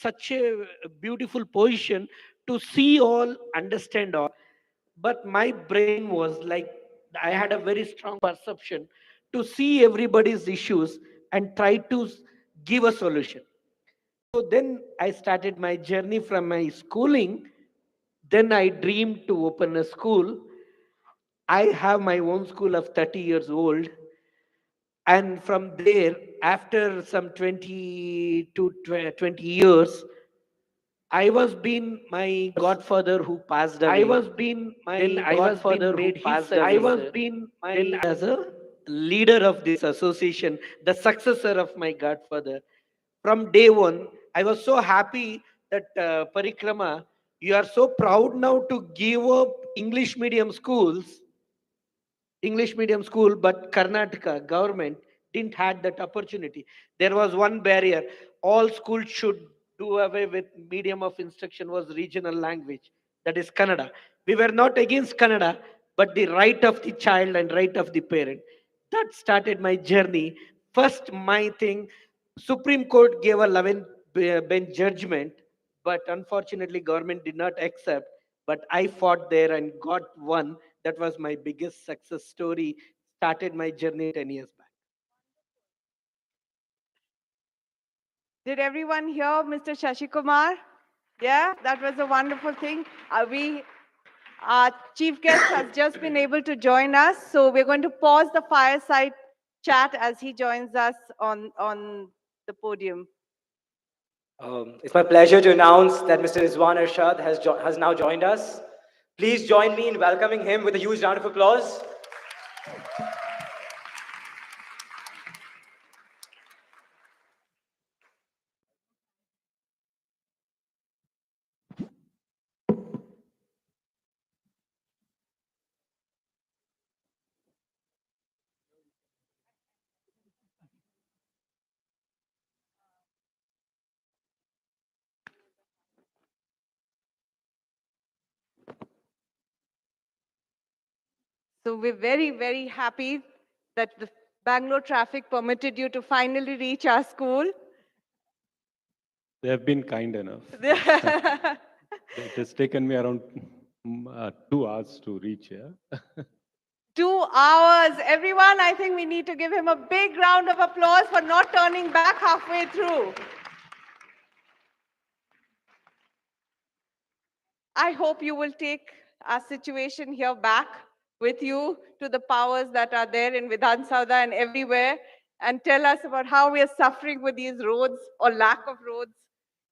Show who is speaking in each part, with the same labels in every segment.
Speaker 1: such a beautiful position to see all, understand all. But my brain was like, I had a very strong perception to see everybody's issues and try to give a solution. So then I started my journey from my schooling. Then I dreamed to open a school. I have my own school of 30 years old. And from there, after some 20 to 20 years, I was being my godfather who passed
Speaker 2: I
Speaker 1: away.
Speaker 2: was being
Speaker 1: Then
Speaker 2: my
Speaker 1: I was
Speaker 2: godfather
Speaker 1: being
Speaker 2: who
Speaker 1: made his
Speaker 2: passed away. I was
Speaker 1: successor.
Speaker 2: being
Speaker 1: Then
Speaker 2: my
Speaker 1: as a leader of this association, the successor of my godfather. From day one, I was so happy that Parikrama, you are so proud now to give up English medium school, but Karnataka government didn't had that opportunity. There was one barrier. All schools should do away with medium of instruction was regional language, that is Kannada. We were not against Kannada, but the right of the child and right of the parent. That started my journey. First, my thing, Supreme Court gave a 11th bench judgment, but unfortunately, government did not accept. But I fought there and got one. That was my biggest success story. Started my journey 10 years back.
Speaker 3: Did everyone hear Mr. Shashikumar? Yeah, that was a wonderful thing. Our chief guest has just been able to join us, so we're going to pause the fireside chat as he joins us on the podium.
Speaker 2: It's my pleasure to announce that Mr. Rizwan Arshad has now joined us. Please join me in welcoming him with a huge round of applause.
Speaker 3: So we're very, very happy that the Bangalore traffic permitted you to finally reach our school.
Speaker 4: They have been kind enough. It has taken me around 2 hours to reach here.
Speaker 3: 2 hours. Everyone, I think we need to give him a big round of applause for not turning back halfway through. I hope you will take our situation here back with you to the powers that are there in Vidhan Saudha and everywhere and tell us about how we are suffering with these roads or lack of roads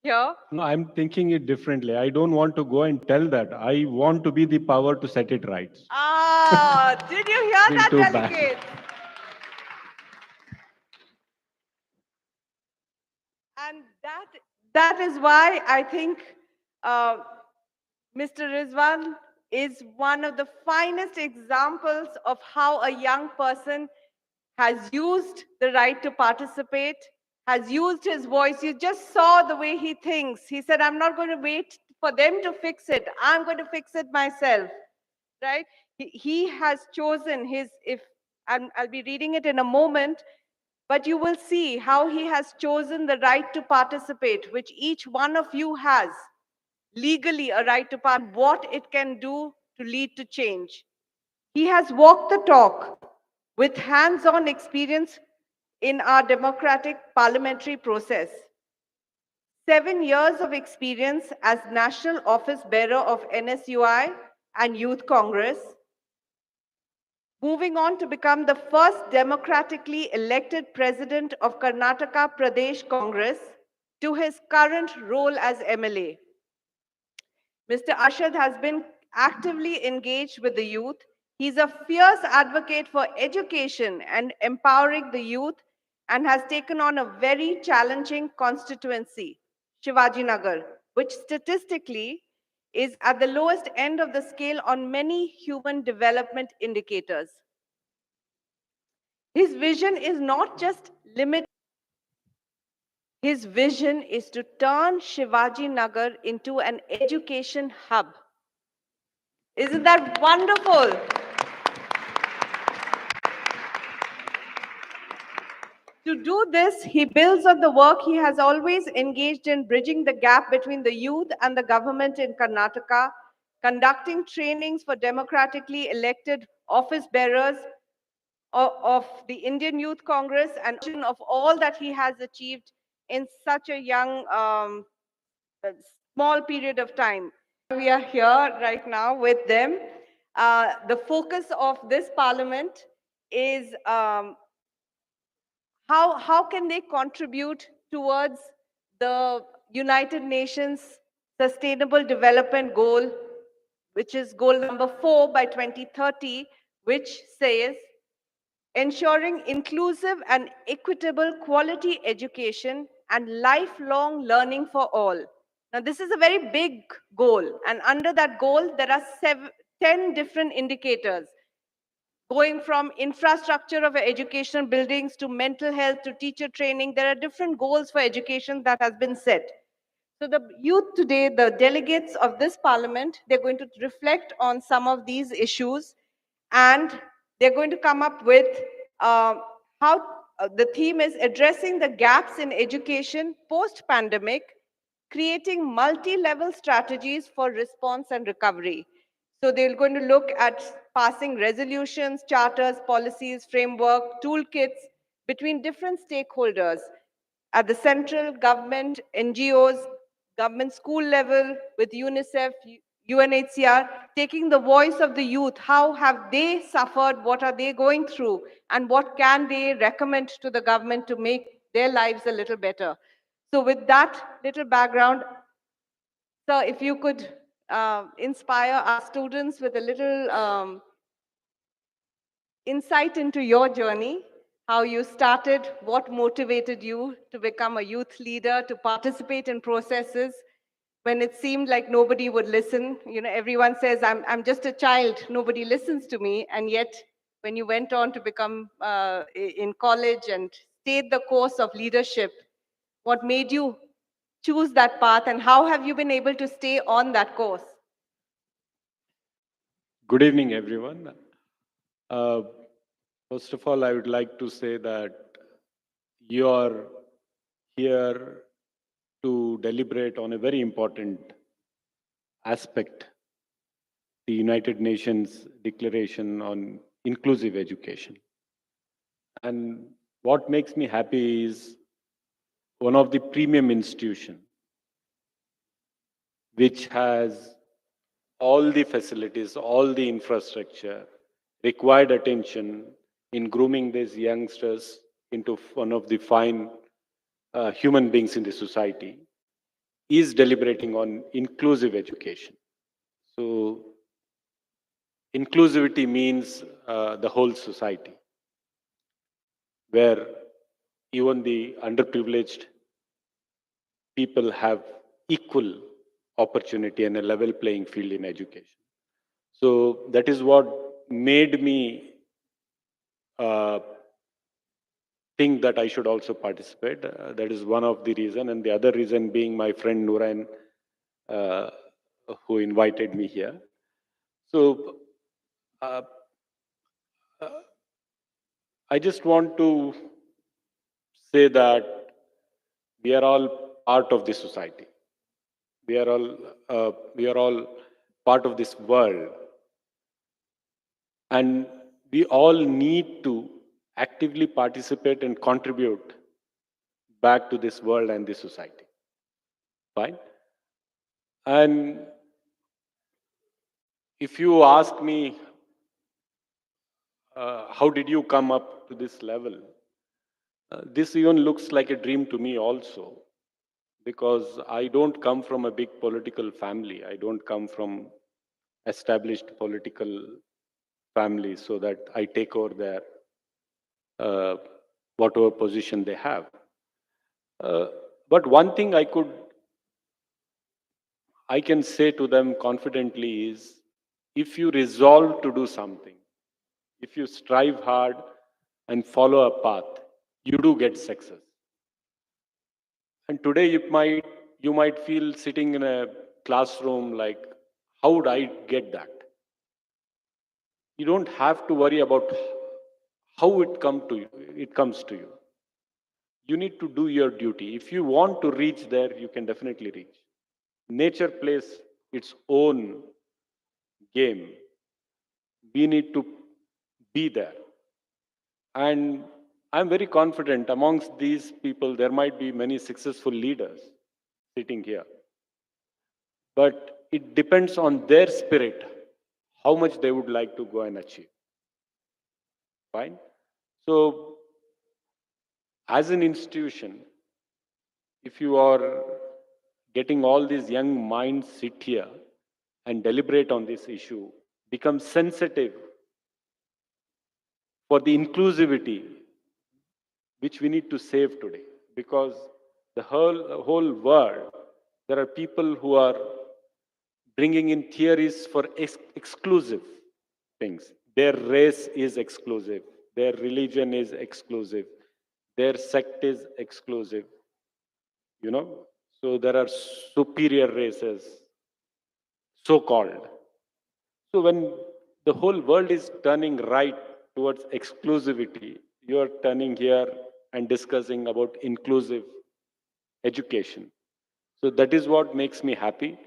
Speaker 3: here.
Speaker 4: No, I'm thinking it differently. I don't want to go and tell that. I want to be the power to set it right.
Speaker 3: Ah, did you hear
Speaker 4: Been
Speaker 3: that,
Speaker 4: too bad.
Speaker 3: delegate? And that is why I think Mr. Rizwan is one of the finest examples of how a young person has used the right to participate, has used his voice. You just saw the way he thinks. He said, I'm not going to wait for them to fix it. I'm going to fix it myself, right? He has chosen his, I'll be reading it in a moment, but you will see how he has chosen the right to participate, which each one of you has legally a right to participate, what it can do to lead to change. He has walked the talk with hands-on experience in our democratic parliamentary process. 7 years of experience as National Office Bearer of NSUI and Youth Congress, moving on to become the first democratically elected president of Karnataka Pradesh Congress to his current role as MLA. Mr. Arshad has been actively engaged with the youth. He's a fierce advocate for education and empowering the youth and has taken on a very challenging constituency, Shivaji Nagar, which statistically is at the lowest end of the scale on many human development indicators. His vision is not just limited. His vision is to turn Shivaji Nagar into an education hub. Isn't that wonderful? To do this, he builds on the work he has always engaged in bridging the gap between the youth and the government in Karnataka, conducting trainings for democratically elected office bearers of the Indian Youth Congress, and of all that he has achieved in such a young, small period of time. We are here right now with them. The focus of this parliament is how can they contribute towards the United Nations Sustainable Development Goal, which is goal number 4 by 2030, which says ensuring inclusive and equitable quality education and lifelong learning for all. Now, this is a very big goal, and under that goal, there are 10 different indicators, going from infrastructure of educational buildings to mental health to teacher training. There are different goals for education that has been set. So the youth today, the delegates of this parliament, they're going to reflect on some of these issues, and they're going to come up with how the theme is addressing the gaps in education post-pandemic, creating multi-level strategies for response and recovery. So they're going to look at passing resolutions, charters, policies, framework, toolkits between different stakeholders at the central government, NGOs, government school level, with UNICEF, UNHCR, taking the voice of the youth. How have they suffered? What are they going through? And what can they recommend to the government to make their lives a little better? So with that little background, sir, if you could inspire our students with a little insight into your journey, how you started, what motivated you to become a youth leader, to participate in processes when it seemed like nobody would listen. You know, everyone says, I'm just a child, nobody listens to me. And yet, when you went on to become in college and stayed the course of leadership, what made you choose that path, and how have you been able to stay on that course?
Speaker 4: Good evening, everyone. Uh, First of all, I would like to say that you are here to deliberate on a very important aspect, the United Nations Declaration on Inclusive Education. And what makes me happy is one of the premium institutions which has all the facilities, all the infrastructure, required attention in grooming these youngsters into one of the fine human beings in the society, is deliberating on inclusive education. So, inclusivity means the whole society, where even the underprivileged people have equal opportunity and a level playing field in education. So that is what made me uh, think that I should also participate. That is one of the reason, and the other reason being my friend Nuran, uh, who invited me here. So uh, uh, I just want to say that we are all part of this society. We are all part of this world, and we all need to actively participate and contribute back to this world and this society. Fine. And if you ask me, how did you come up to this level? This even looks like a dream to me also, because I don't come from a big political family. I don't come from established political family so that I take over their uh, whatever position they have. Uh, but one thing I can say to them confidently is, if you resolve to do something, if you strive hard and follow a path, you do get success. And today you might feel sitting in a classroom like, how would I get that? You don't have to worry about how it comes to you. you need to do your duty. If you want to reach there, you can definitely reach. Nature plays its own game. We need to be there. And I'm very confident amongst these people, there might be many successful leaders sitting here. But it depends on their spirit, how much they would like to go and achieve. Fine? So, as an institution, if you are getting all these young minds sit here and deliberate on this issue, become sensitive for the inclusivity which we need to save today. Because the whole world, there are people who are bringing in theories for exclusive things. Their race is exclusive, their religion is exclusive, their sect is exclusive, you know. So there are superior races, so called. So when the whole world is turning right towards exclusivity, you are turning here and discussing about inclusive education. So that is what makes me happy.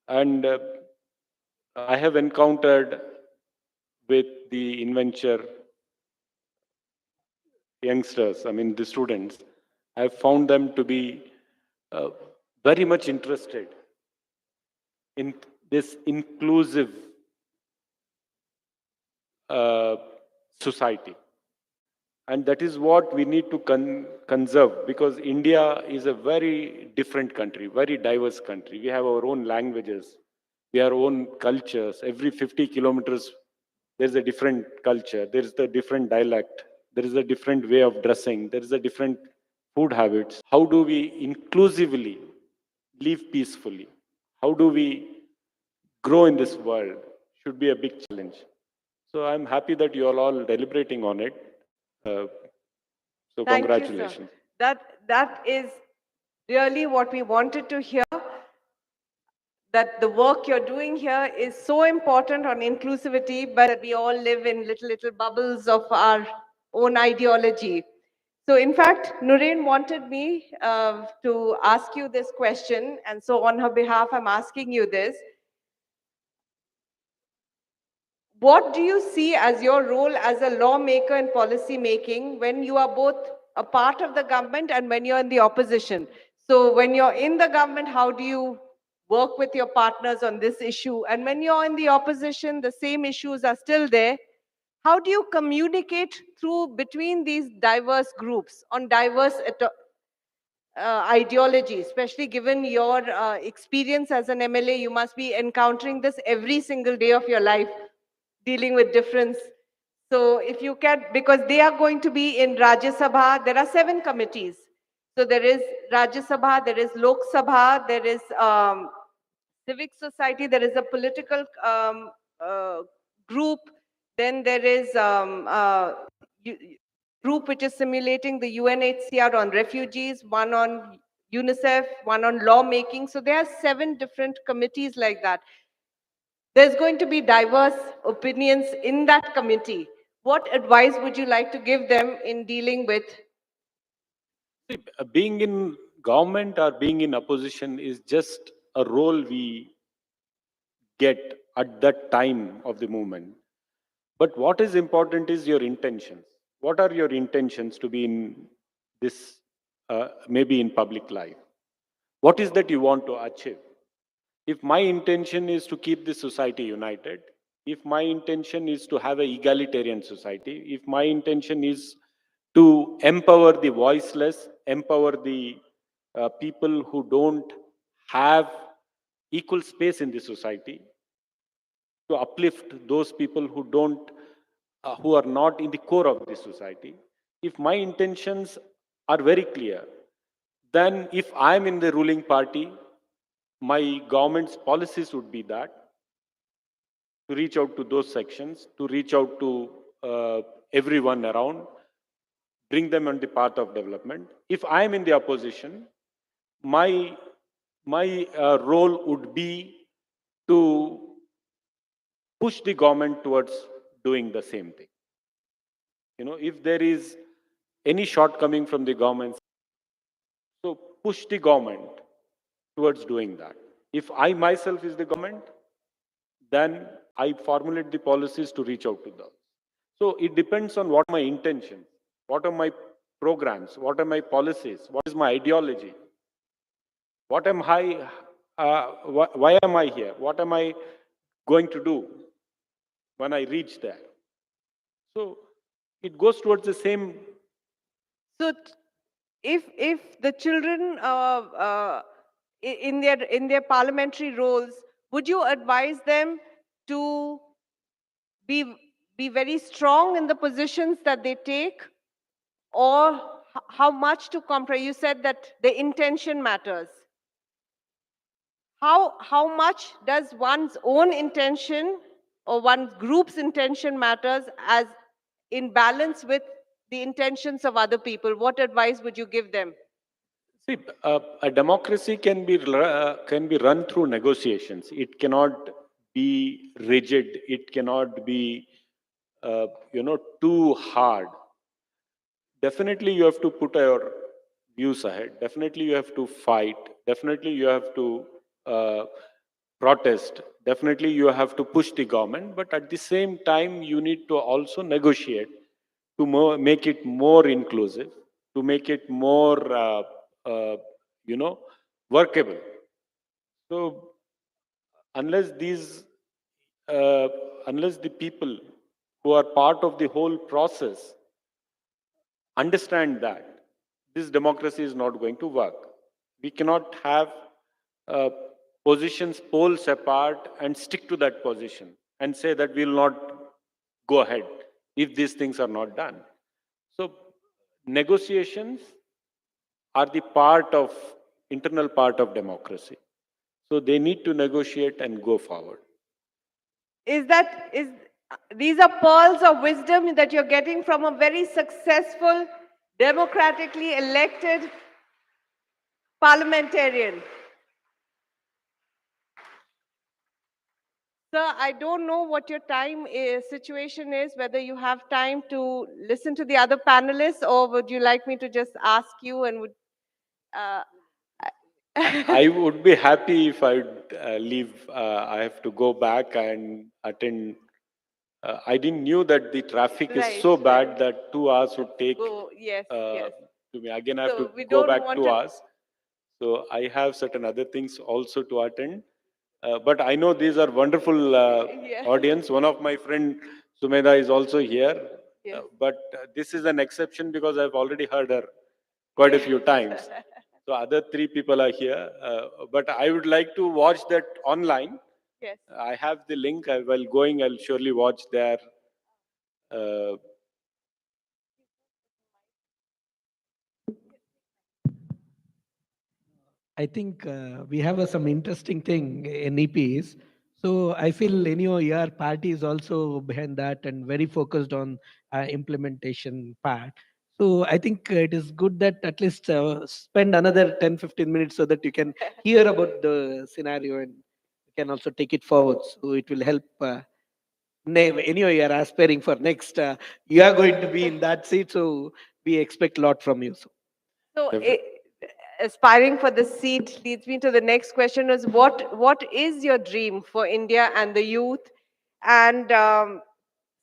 Speaker 4: And I have encountered with the Inventure youngsters, I mean the students, I've found them to be uh, very much interested in this inclusive uh, society. And that is what we need to conserve, because India is a very different country, very diverse country. We have our own languages, we have our own cultures. Every 50 kilometers, there's a different culture, there's a different dialect, there is a different way of dressing, there is a different food habits. How do we inclusively live peacefully? How do we grow in this world? Should be a big challenge. So I'm happy that you are all deliberating on it. Uh, so
Speaker 3: Thank you, sir.
Speaker 4: congratulations.
Speaker 3: That is really what we wanted to hear, that the work you're doing here is so important on inclusivity, but we all live in little bubbles of our own ideology. So in fact, Noreen wanted me to ask you this question, and so on her behalf, I'm asking you this. What do you see as your role as a lawmaker in policy making when you are both a part of the government and when you're in the opposition? So when you're in the government, how do you work with your partners on this issue? And when you're in the opposition, the same issues are still there. How do you communicate through between these diverse groups on diverse ideology, especially given your experience as an MLA? You must be encountering this every single day of your life, dealing with difference. So if you can, because they are going to be in Rajya Sabha, there are 7 committees. So there is Rajya Sabha, there is Lok Sabha, there is civic society, there is a political uh, group, then there is group which is simulating the UNHCR on refugees, one on UNICEF, one on lawmaking. So there are 7 different committees like that. There's going to be diverse opinions in that committee. What advice would you like to give them in dealing with?
Speaker 4: See, being in government or being in opposition is just a role we get at that time of the movement. But what is important is your intentions. What are your intentions to be in this, maybe in public life? What is that you want to achieve? If my intention is to keep this society united, if my intention is to have an egalitarian society, if my intention is to empower the voiceless, empower the people who don't have equal space in the society, to uplift those people who don't, who are not in the core of the society. If my intentions are very clear, then if I'm in the ruling party, my government's policies would be that to reach out to those sections, to reach out to everyone around, bring them on the path of development. If I'm in the opposition, my role would be to push the government towards doing the same thing. You know, if there is any shortcoming from the government, push the government towards doing that. If I myself is the government, then I formulate the policies to reach out to them. So it depends on what my intention, what are my programs, what are my policies, what is my ideology, what am I, why am I here, what am I going to do when I reach there. So it goes towards the same.
Speaker 3: So if the children in their parliamentary roles, would you advise them to be be very strong in the positions that they take, or how much to compromise? You said that the intention matters. How much does one's own intention or one group's intention matters as in balance with the intentions of other people? What advice would you give them?
Speaker 4: See, a democracy can be run through negotiations. It cannot be rigid. It cannot be, too hard. Definitely, you have to put your views ahead. Definitely, you have to fight. Definitely, you have to uh, protest. Definitely, you have to push the government. But at the same time, you need to also negotiate to make it more inclusive, to make it more, uh, you know, workable. So unless these, uh, unless the people who are part of the whole process understand that this democracy is not going to work. We cannot have uh, positions poles apart and stick to that position and say that we will not go ahead if these things are not done. So negotiations are the internal part of democracy. So they need to negotiate and go forward.
Speaker 3: Is these are pearls of wisdom that you're getting from a very successful, democratically elected parliamentarian. Sir, I don't know what your situation is, whether you have time to listen to the other panelists, or would you like me to just ask you and would. Uh,
Speaker 4: I would be happy if I leave. I have to go back and attend. I didn't knew that the traffic is
Speaker 3: right,
Speaker 4: so
Speaker 3: right.
Speaker 4: bad that 2 hours would take
Speaker 3: Go, yes,
Speaker 4: uh,
Speaker 3: yes.
Speaker 4: to me. Again, I have to
Speaker 3: So we
Speaker 4: go
Speaker 3: don't
Speaker 4: back
Speaker 3: want
Speaker 4: two
Speaker 3: to.
Speaker 4: hours. So I have certain other things also to attend. But I know these are wonderful
Speaker 3: Yeah.
Speaker 4: audience. One of my friend Sumeda is also here.
Speaker 3: Yes.
Speaker 4: But this is an exception because I've already heard her quite a few times. So other three people are here. But I would like to watch that online.
Speaker 3: Yes.
Speaker 4: I have the link. While going, I'll surely watch there. Uh,
Speaker 1: I think we have some interesting thing in EPs. So I feel your party is also behind that and very focused on implementation part. So I think it is good that at least spend another 10-15 minutes so that you can hear about the scenario and you can also take it forward. So it will help. Anyway, you are aspiring for next. You are going to be in that seat, so we expect a lot from you. So.
Speaker 3: So,
Speaker 4: def-
Speaker 3: aspiring for the seat leads me to the next question: is what is your dream for India and the youth? And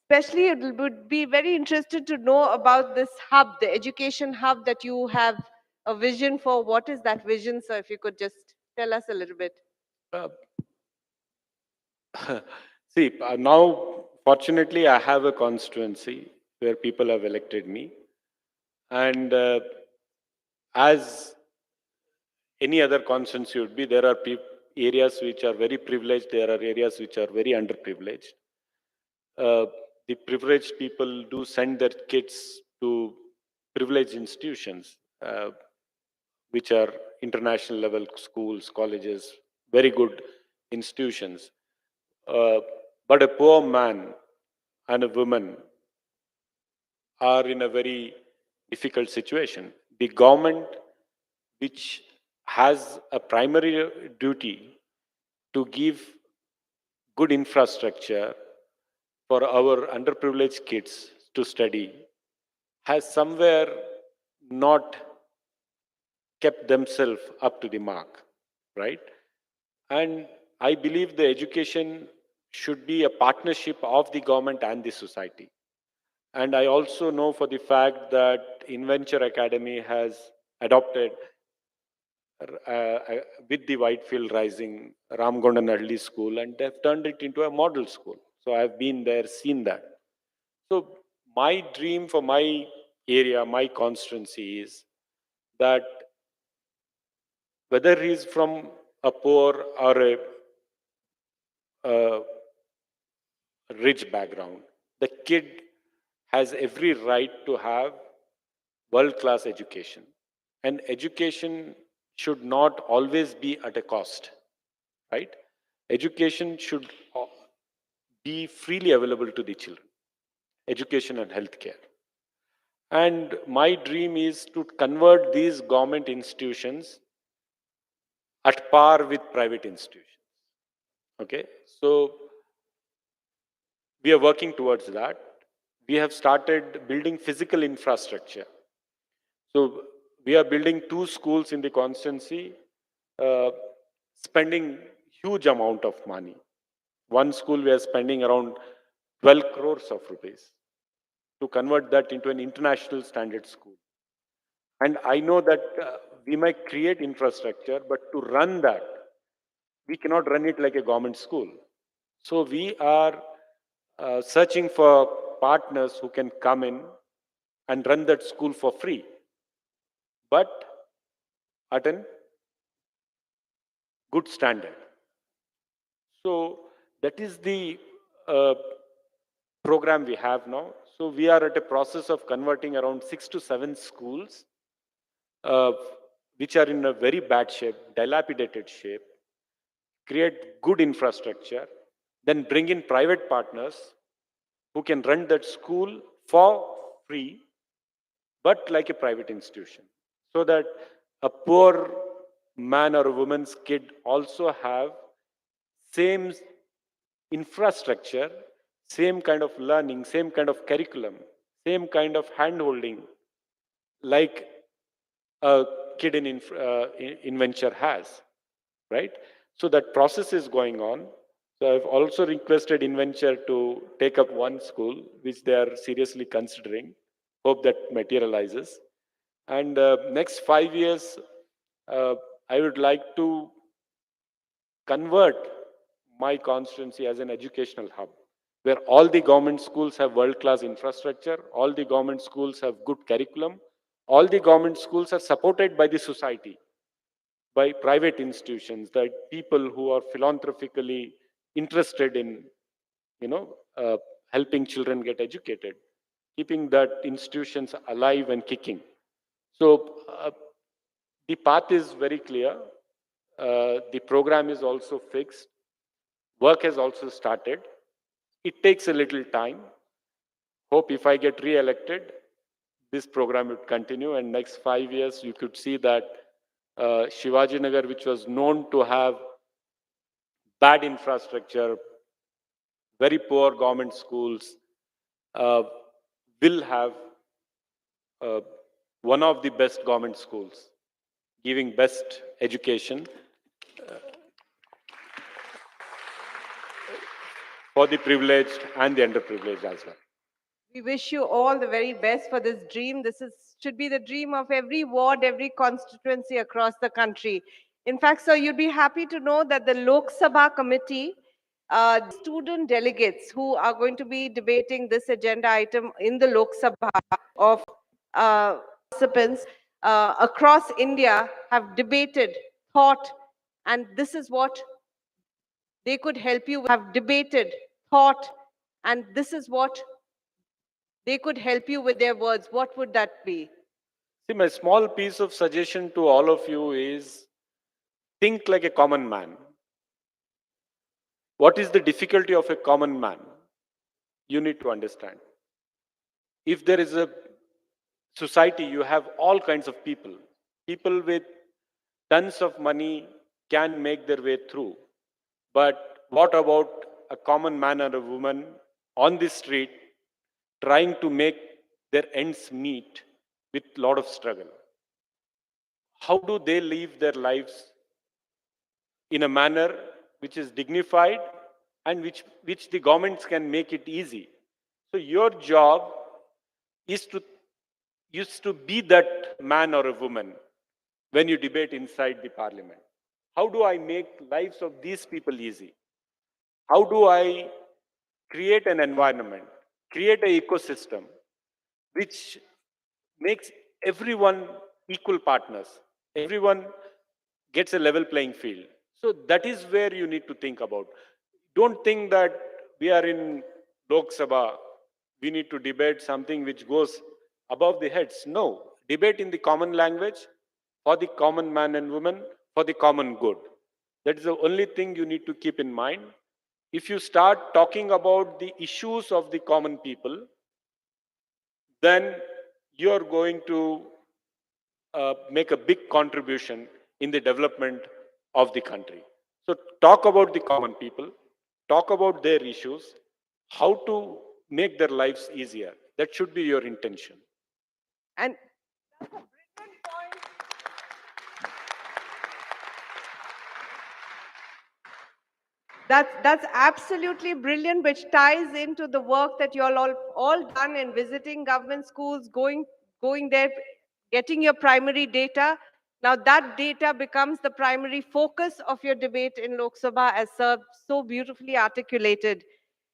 Speaker 3: especially, it would be very interested to know about this hub, the education hub that you have a vision for. What is that vision, sir? If you could just tell us a little bit.
Speaker 4: uh, See, now fortunately, I have a constituency where people have elected me, and as any other constituency would be, there are areas which are very privileged. There are areas which are very underprivileged. Uh, the privileged people do send their kids to privileged institutions, which are international level schools, colleges, very good institutions. Uh, but a poor man and a woman are in a very difficult situation. The government, which has a primary duty to give good infrastructure for our underprivileged kids to study, has somewhere not kept themselves up to the mark, right? And I believe the education should be a partnership of the government and the society. And I also know for the fact that Inventure Academy has adopted with the Whitefield Rising Ramgondan Early School, and they've turned it into a model school. So I've been there, seen that. So my dream for my area, my constituency is that whether he's from a poor or a rich background, the kid has every right to have world-class education. And education should not always be at a cost, right? Education should be freely available to the children, education and healthcare. And my dream is to convert these government institutions at par with private institutions. Okay, so we are working towards that. We have started building physical infrastructure. So we are building 2 schools in the constituency, uh, spending huge amount of money. One school we are spending around 12 crores of rupees to convert that into an international standard school. And I know that we might create infrastructure, but to run that, we cannot run it like a government school. So we are searching for partners who can come in and run that school for free, but at a good standard. So that is the uh, program we have now. So we are at a process of converting around 6 to 7 schools, uh, which are in a very bad shape, dilapidated shape, create good infrastructure, then bring in private partners who can run that school for free, but like a private institution, so that a poor man or a woman's kid also have same infrastructure, same kind of learning, same kind of curriculum, same kind of handholding like a kid in Inventure has, right? So that process is going on. So I've also requested Inventure to take up one school, which they are seriously considering. Hope that materializes. And next 5 years, uh, I would like to convert my constituency as an educational hub, where all the government schools have world-class infrastructure, all the government schools have good curriculum, all the government schools are supported by the society, by private institutions, that people who are philanthropically interested in, you know, helping children get educated, keeping that institutions alive and kicking. So the path is very clear. The program is also fixed. Work has also started. It takes a little time. Hope if I get re-elected, this program would continue, and next 5 years you could see that Shivaji Nagar, which was known to have bad infrastructure, very poor government schools, uh, will have uh, one of the best government schools, giving best education for the privileged and the underprivileged as well.
Speaker 3: We wish you all the very best for this dream. Should be the dream of every ward, every constituency across the country. In fact, sir, you'd be happy to know that the Lok Sabha committee, student delegates who are going to be debating this agenda item in the Lok Sabha of participants across India have debated, thought, and this is what they could help you have debated, thought, and this is what they could help you with their words. What would that be?
Speaker 4: See, my small piece of suggestion to all of you is think like a common man. What is the difficulty of a common man? You need to understand. If there is a society, you have all kinds of people. People with tons of money can make their way through. But what about a common man or a woman on the street trying to make their ends meet with a lot of struggle? how do they live their lives in a manner which is dignified and which the governments can make it easy. So your job is to be that man or a woman when you debate inside the parliament. How do I make lives of these people easy? How do I create an environment, create an ecosystem which makes everyone equal partners? Everyone gets a level playing field. So that is where you need to think about. Don't think that we are in Lok Sabha, we need to debate something which goes above the heads. No, debate in the common language for the common man and woman, for the common good. That is the only thing you need to keep in mind. If you start talking about the issues of the common people, then you're going to make a big contribution in the development of the country. So talk about the common people, talk about their issues, how to make their lives easier. That should be your intention.
Speaker 3: And that's absolutely brilliant, which ties into the work that you all done in visiting government schools, going there, getting your primary data. Now that data becomes the primary focus of your debate in Lok Sabha, as Sir so beautifully articulated.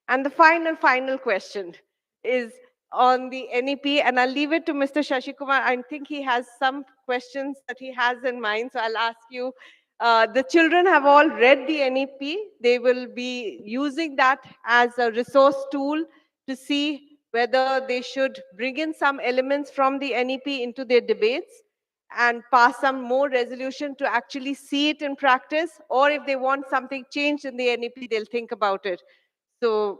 Speaker 3: And the final question is on the NEP, and I'll leave it to Mr. Shashikumar. I think he has some questions that he has in mind, so I'll ask you. The children have all read the NEP. They will be using that as a resource tool to see whether they should bring in some elements from the NEP into their debates and pass some more resolution to actually see it in practice, or if they want something changed in the NEP, they'll think about it. So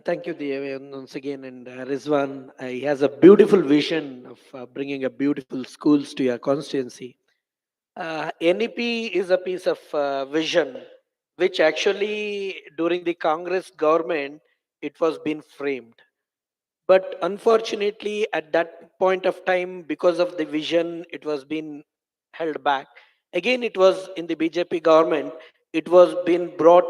Speaker 1: Thank you, Dev, once again. And Rizwan, he has a beautiful vision of bringing a beautiful schools to your constituency. NEP is a piece of vision which actually during the Congress government it was being framed. But unfortunately, at that point of time, because of the vision, it was being held back. Again, it was in the BJP government, it was being brought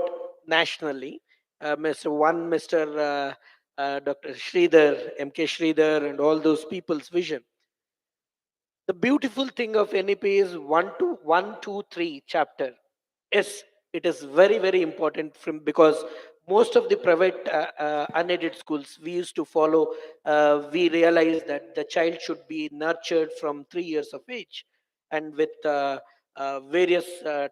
Speaker 1: nationally. Mr. Dr. Sridhar, MK Sridhar, and all those people's vision. The beautiful thing of NEP is 1, 2, 1, 2, 3 chapter. Yes, it is very, very important from because most of the private unaided schools we used to follow, we realize that the child should be nurtured from 3 years of age, and with various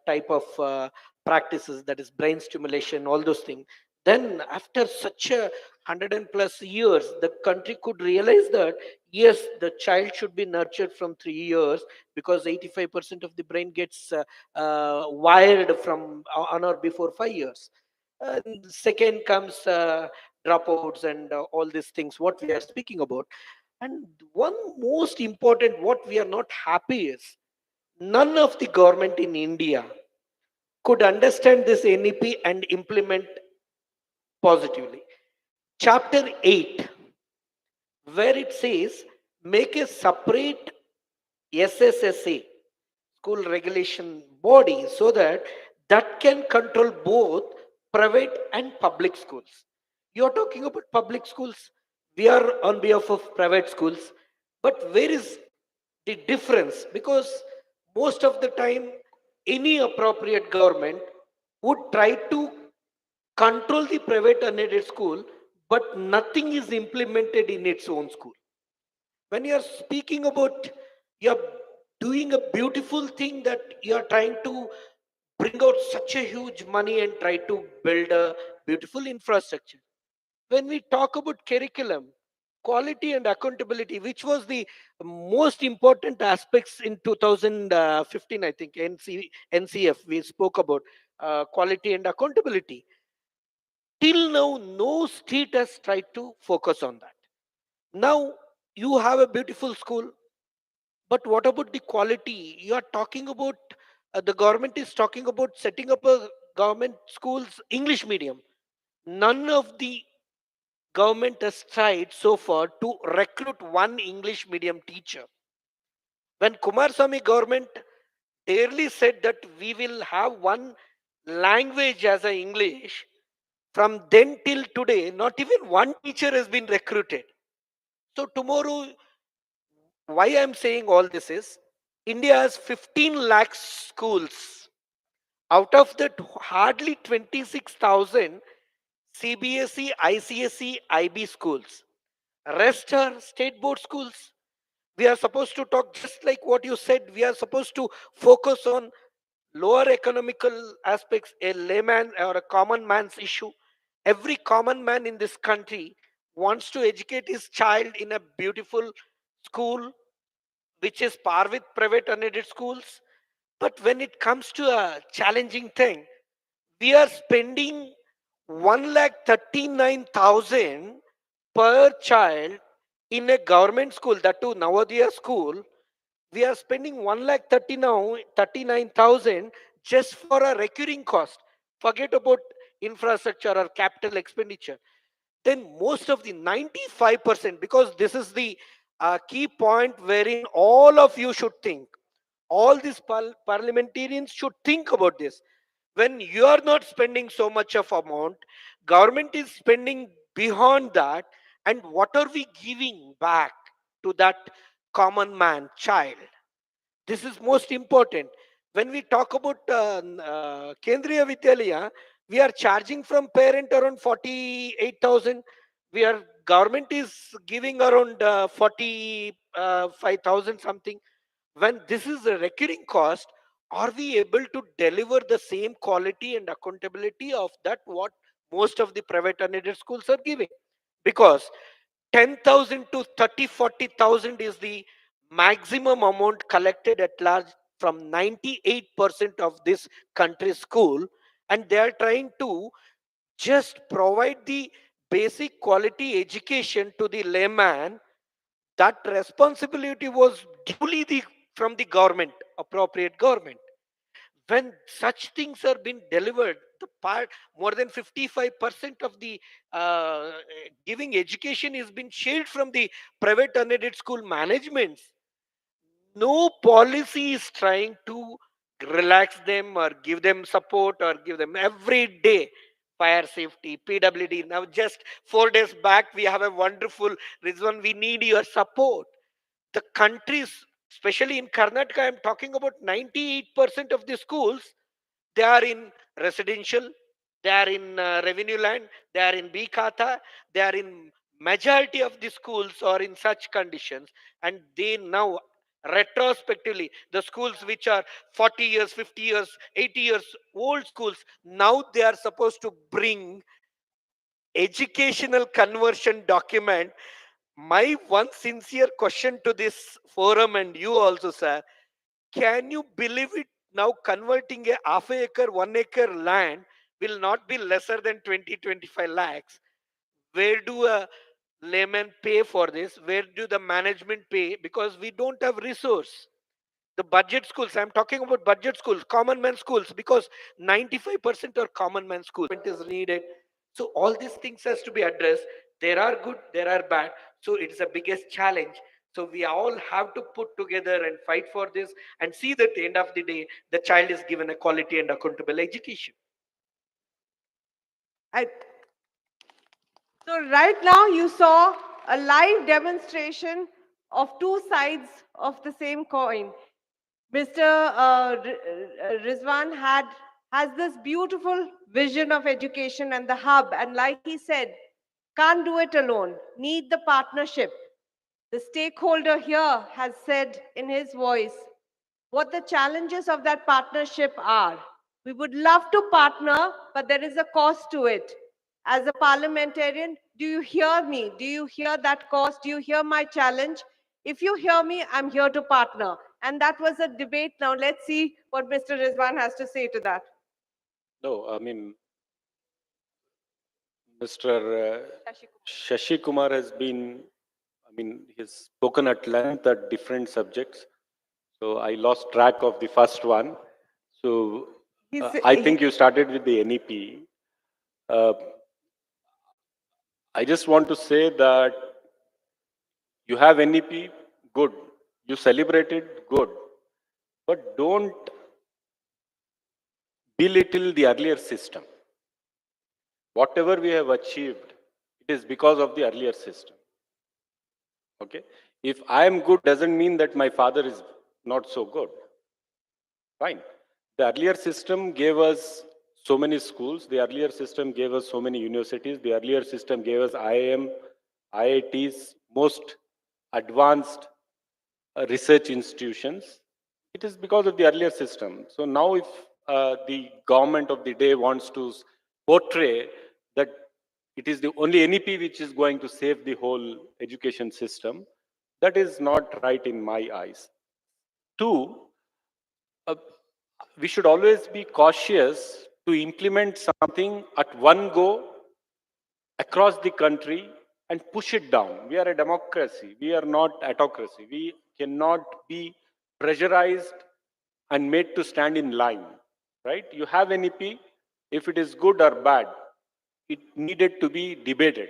Speaker 1: type of practices, that is brain stimulation, all those things. Then after such a 100+ years, the country could realize that yes, the child should be nurtured from 3 years, because 85% of the brain gets wired from on or before 5 years. And second comes dropouts and all these things what we are speaking about. And one most important what we are not happy is none of the government in India could understand this NEP and implement positively. Chapter 8, where it says make a separate SSSA, school regulation body, so that that can control both private and public schools. You're talking about public schools, we are on behalf of private schools, but where is the difference? Because most of the time any appropriate government would try to control the private unaided school, but nothing is implemented in its own school. When you're speaking about, you're doing a beautiful thing, that you're trying to bring out such a huge money and try to build a beautiful infrastructure. When we talk about curriculum, quality and accountability, which was the most important aspects in 2015, I think, NCF we spoke about quality and accountability. Till now no state has tried to focus on that. Now you have a beautiful school, but what about the quality? You are talking about, the government is talking about setting up a government schools English medium. None of the government has tried so far to recruit one English medium teacher. When Kumaraswamy government clearly said that we will have one language as a English, from then till today, not even one teacher has been recruited. So tomorrow, why I'm saying all this is, India has 15 lakh schools. Out of that, hardly 26,000 CBSE, ICSE, IB schools. Rest are state board schools. We are supposed to talk just like what you said. We are supposed to focus on lower economical aspects, a layman or a common man's issue. Every common man in this country wants to educate his child in a beautiful school, which is par with private unaided schools. But when it comes to a challenging thing, we are spending 1,39,000 per child in a government school, that too Navodaya school. We are spending 1,30 now, 39,000 just for a recurring cost. Forget about infrastructure or capital expenditure. Then most of the 95%, because this is the key point wherein all of you should think, all these parliamentarians should think about this. When you are not spending so much of amount, government is spending beyond that, and what are we giving back to that common man child? This is most important. When we talk about Kendriya Vidyalaya, we are charging from parent around 48,000. We are government is giving around 45,000 something. When this is a recurring cost, are we able to deliver the same quality and accountability of that what most of the private unaided schools are giving? Because 10,000 to 30, 40,000 is the maximum amount collected at large from 98% of this country's school, and they are trying to just provide the basic quality education to the layman. That responsibility was duly from the government, appropriate government. When such things are being delivered, the part more than 55% of the uh, giving education is being shared from the private unaided school managements. No policy is trying to relax them or give them support or give them every day fire safety, PWD. Now, just 4 days back, we have a wonderful Rizwan. We need your support. The countries, especially in Karnataka, I'm talking about 98% of the schools, they are in residential, they are in revenue land, they are in B Khata, they are in majority of the schools are in such conditions, and they now retrospectively the schools which are 40 years, 50 years, 80 years old schools, now they are supposed to bring educational conversion document. My one sincere question to this forum and you also, sir, can you believe it? Now converting a half acre, 1 acre land will not be lesser than 20, 25 lakhs. Where do a layman pay for this? Where do the management pay? Because we don't have resource. The budget schools, I'm talking about budget schools, common man schools, because 95% are common man schools. It is needed. So all these things has to be addressed. There are good, there are bad. So it's the biggest challenge. So we all have to put together and fight for this and see that at the end of the day, the child is given a quality and accountable education.
Speaker 3: I, so right now you saw a live demonstration of two sides of the same coin. Mr. Rizwan has this beautiful vision of education and the hub, and like he said, can't do it alone. Need the partnership. The stakeholder here has said in his voice what the challenges of that partnership are. We would love to partner, but there is a cost to it. As a parliamentarian, do you hear me? Do you hear that cost? Do you hear my challenge? If you hear me, I'm here to partner. And that was a debate. Now let's see what Mr. Rizwan has to say to that.
Speaker 4: No, I mean, Mr. Shashi Kumar has been, I mean, he's spoken at length at different subjects. So I lost track of the first one. So I think you started with the NEP. Uh, I just want to say that you have NEP, good. You celebrate it, good. But don't belittle the earlier system. Whatever we have achieved, it is because of the earlier system. Okay? If I am good, doesn't mean that my father is not so good. Fine. The earlier system gave us so many schools. The earlier system gave us so many universities. The earlier system gave us IIM, IITs, most advanced research institutions. It is because of the earlier system. So now if the government of the day wants to portray that it is the only NEP which is going to save the whole education system, that is not right in my eyes. Two, uh, we should always be cautious to implement something at one go across the country and push it down. We are a democracy. We are not autocracy. We cannot be pressurized and made to stand in line, right? You have NEP. If it is good or bad, it needed to be debated.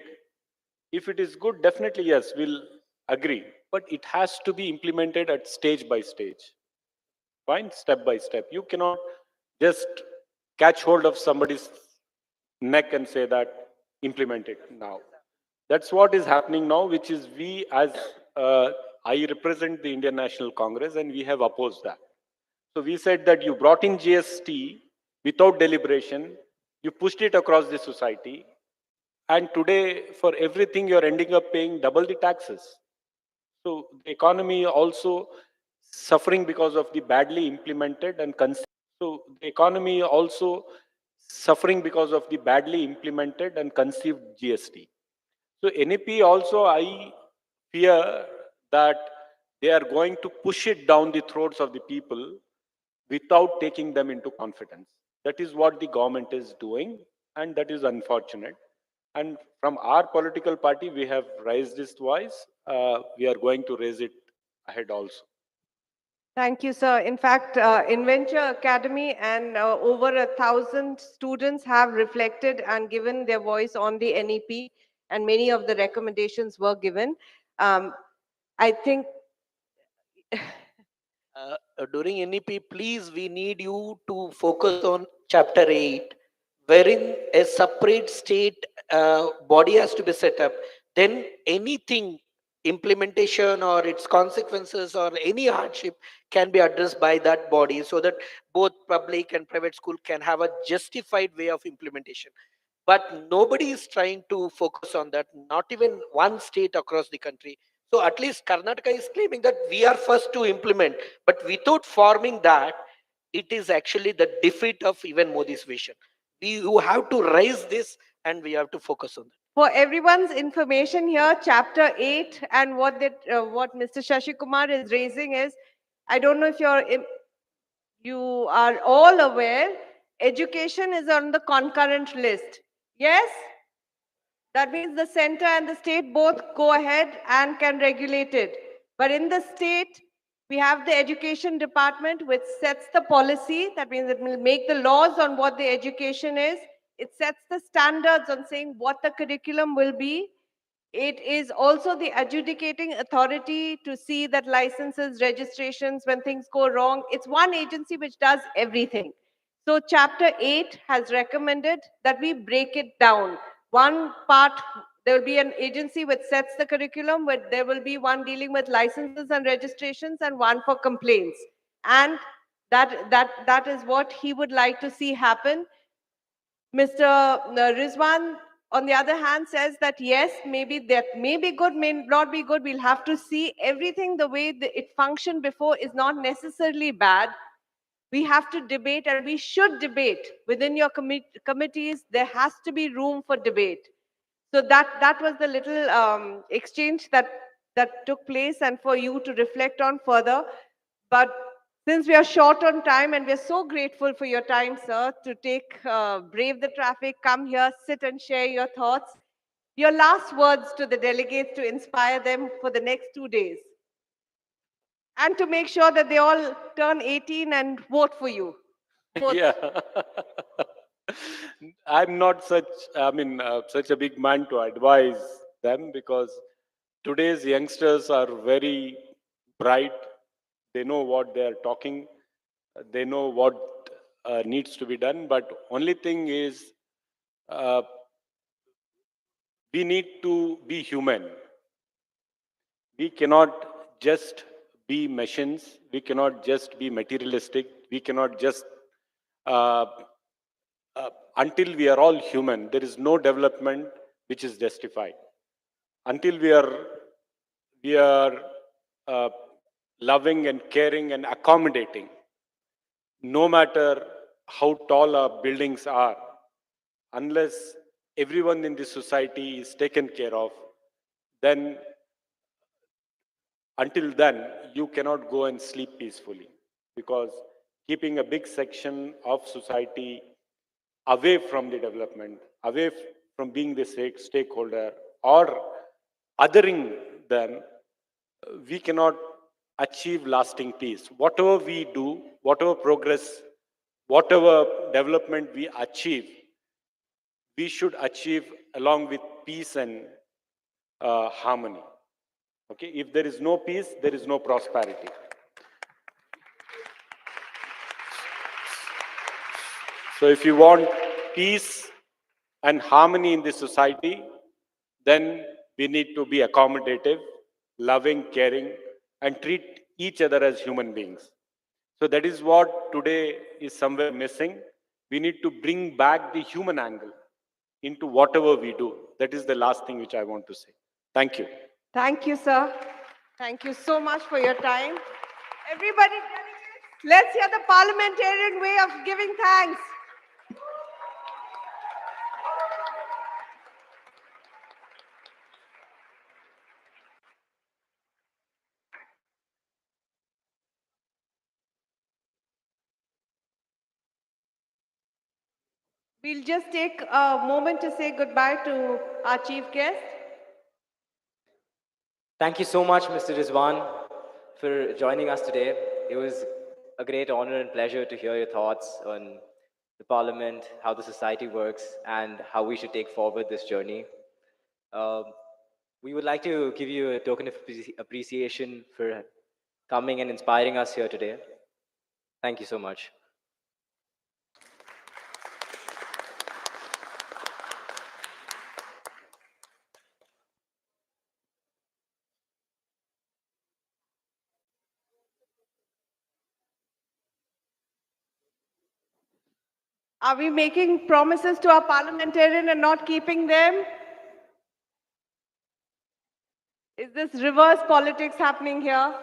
Speaker 4: If it is good, definitely yes, we'll agree. But it has to be implemented at stage by stage. Fine, step by step. You cannot just catch hold of somebody's neck and say that implement it now. That's what is happening now, which is we as I represent the Indian National Congress and we have opposed that. So we said that you brought in GST without deliberation, you pushed it across the society, and today for everything you're ending up paying double the taxes. So the economy also suffering because of the badly implemented and so the economy also suffering because of the badly implemented and conceived GST. So NEP also I fear that they are going to push it down the throats of the people without taking them into confidence. That is what the government is doing, and that is unfortunate. And from our political party, we have raised this voice. We are going to raise it ahead also.
Speaker 3: Thank you, sir. In fact, Inventure Academy and over 1,000 students have reflected and given their voice on the NEP, and many of the recommendations were given. I think
Speaker 1: During NEP, please, we need you to focus on chapter 8, wherein a separate state body has to be set up. Then anything, implementation or its consequences or any hardship can be addressed by that body so that both public and private school can have a justified way of implementation. But nobody is trying to focus on that, not even one state across the country. So at least Karnataka is claiming that we are first to implement, but without forming that, it is actually the defeat of even Modi's vision. You have to raise this and we have to focus on that.
Speaker 3: for everyone's information here, chapter 8 and what Mr. Shashi Kumar is raising is, I don't know if you are all aware, education is on the concurrent list. Yes? That means the center and the state both go ahead and can regulate it. But in the state, we have the education department which sets the policy. That means it will make the laws on what the education is. It sets the standards on saying what the curriculum will be. It is also the adjudicating authority to see that licenses, registrations, when things go wrong. It's one agency which does everything. So chapter 8 has recommended that we break it down. One part, there will be an agency which sets the curriculum, where there will be one dealing with licenses and registrations and one for complaints. And that is what he would like to see happen. Mr. Rizwan, on the other hand, says that yes, maybe that may be good, may not be good. We'll have to see. Everything the way it functioned before is not necessarily bad. We have to debate, and we should debate within your committees. There has to be room for debate. So that was the little exchange that took place, and for you to reflect on further. But since we are short on time, and we're so grateful for your time, sir, to take brave the traffic, come here, sit and share your thoughts. Your last words to the delegates to inspire them for the next 2 days, and to make sure that they all turn 18 and vote for you. Both.
Speaker 4: Yeah. I'm not such a big man to advise them because today's youngsters are very bright, They know what they are talking. They know what needs to be done. But only thing is, uh, we need to be human. We cannot just be machines. We cannot just be materialistic. We cannot just uh, until we are all human, there is no development which is justified. Until we are uh, loving and caring and accommodating, no matter how tall our buildings are, unless everyone in this society is taken care of, then until then you cannot go and sleep peacefully, because keeping a big section of society away from the development, away from being the stakeholder or othering them, we cannot achieve lasting peace. Whatever we do, whatever progress, whatever development we achieve, we should achieve along with peace and harmony. Okay, if there is no peace, there is no prosperity. So if you want peace and harmony in this society, then we need to be accommodative, loving, caring, and treat each other as human beings. So that is what today is somewhere missing. We need to bring back the human angle into whatever we do. That is the last thing which I want to say. Thank you.
Speaker 3: Thank you, sir. Thank you so much for your time. Everybody, delegates, let's hear the parliamentarian way of giving thanks. We'll just take a moment to say goodbye to our chief guest.
Speaker 2: Thank you so much, Mr. Rizwan, for joining us today. It was a great honor and pleasure to hear your thoughts on the parliament, how the society works, and how we should take forward this journey. Um, we would like to give you a token of appreciation for coming and inspiring us here today. Thank you so much.
Speaker 3: Are we making promises to our parliamentarian and not keeping them? Is this reverse politics happening here?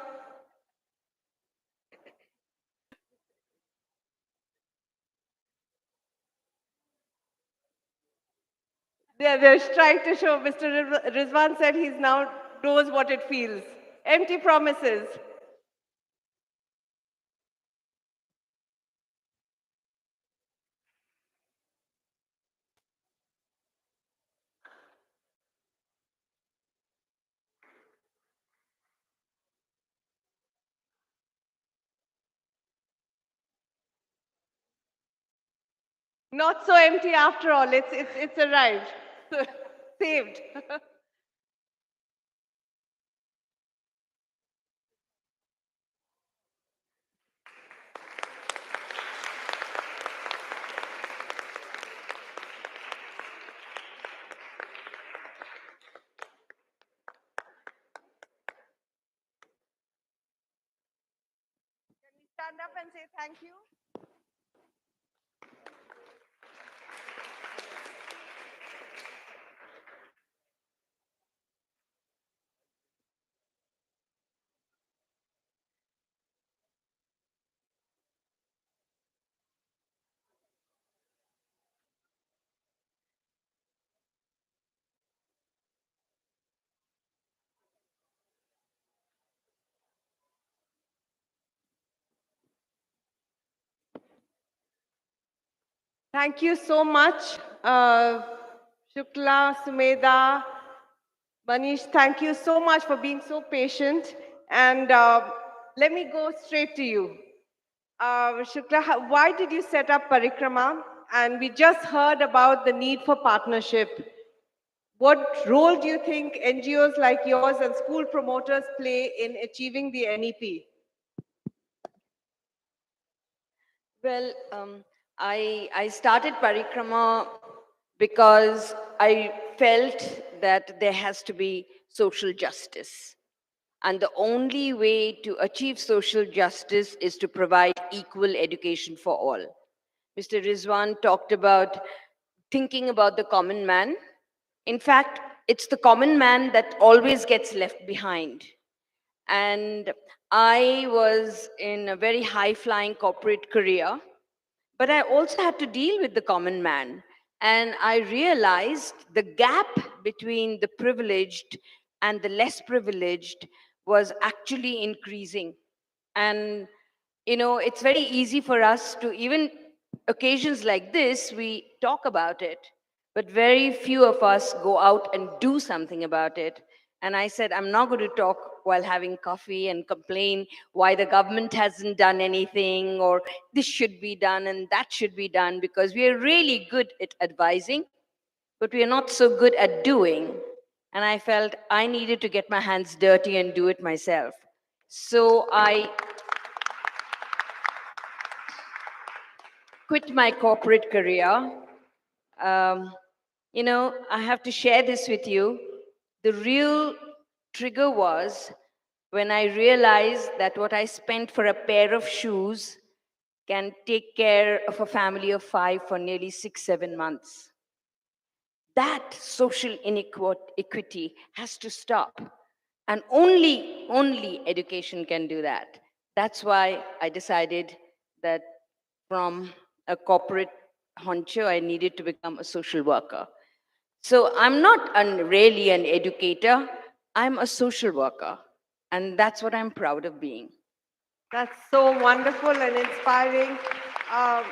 Speaker 3: They're trying to show. Mr. Rizwan said he's now knows what it feels. Empty promises. Not so empty after all. It's arrived. Saved. Can we stand up and say thank you? Thank you so much, Shukla, Sumedha, Manish. Thank you so much for being so patient. And let me go straight to you. Shukla, why did you set up Parikrama? And we just heard about the need for partnership. What role do you think NGOs like yours and school promoters play in achieving the NEP?
Speaker 5: Well, I started Parikrama because I felt that there has to be social justice. And the only way to achieve social justice is to provide equal education for all. Mr. Rizwan talked about thinking about the common man. In fact, it's the common man that always gets left behind. And I was in a very high flying corporate career, but I also had to deal with the common man. And I realized the gap between the privileged and the less privileged was actually increasing. And, it's very easy for us to, even occasions like this, we talk about it, but very few of us go out and do something about it. And I said, I'm not going to talk while having coffee and complain why the government hasn't done anything, or this should be done and that should be done, because we are really good at advising, but we are not so good at doing. And I felt I needed to get my hands dirty and do it myself. So I quit my corporate career. I have to share this with you. The real trigger was when I realized that what I spent for a pair of shoes can take care of a family of 5 for nearly 6, 7 months. That social inequity has to stop. And only education can do that. That's why I decided that from a corporate honcho, I needed to become a social worker. So I'm not really an educator, I'm a social worker. And that's what I'm proud of being.
Speaker 3: That's so wonderful and inspiring. Um,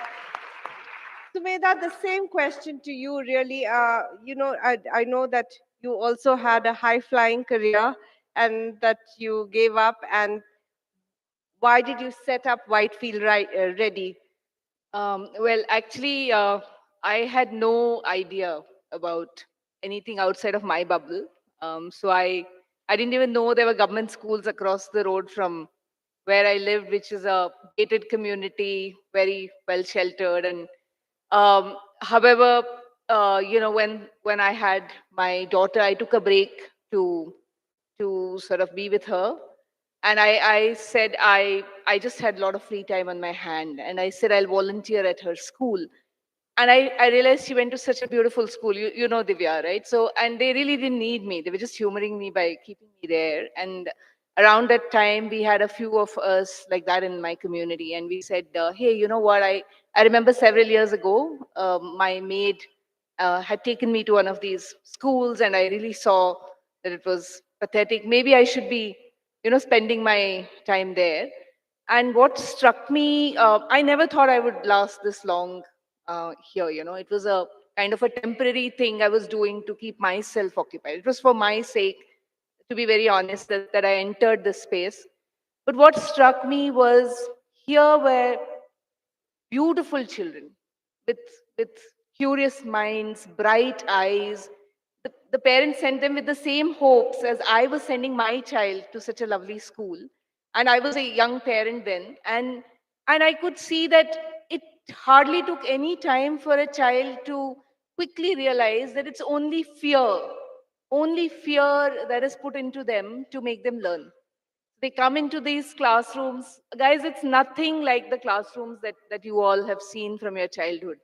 Speaker 3: Sumedha, the same question to you, really. I know that you also had a high flying career and that you gave up. And why did you set up Whitefield Ready?
Speaker 6: Well, actually, I had no idea about anything outside of my bubble. So I didn't even know there were government schools across the road from where I lived, which is a gated community, very well sheltered. And however, when I had my daughter, I took a break to sort of be with her. And I said I just had a lot of free time on my hand, and I said I'll volunteer at her school. And I realized she went to such a beautiful school. You know Divya, right? So, and they really didn't need me. They were just humoring me by keeping me there. And around that time, we had a few of us like that in my community, and we said, "Hey, you know what? I remember several years ago, my maid had taken me to one of these schools, and I really saw that it was pathetic. Maybe I should be, spending my time there." And what struck me, I never thought I would last this long here. It was a kind of a temporary thing I was doing to keep myself occupied. It was for my sake, to be very honest, that I entered this space. But what struck me was here were beautiful children with with curious minds, bright eyes. The parents sent them with the same hopes as I was sending my child to such a lovely school. And I was a young parent then, and I could see that it hardly took any time for a child to quickly realize that it's only fear that is put into them to make them learn. They come into these classrooms. Guys, it's nothing like the classrooms that you all have seen from your childhood.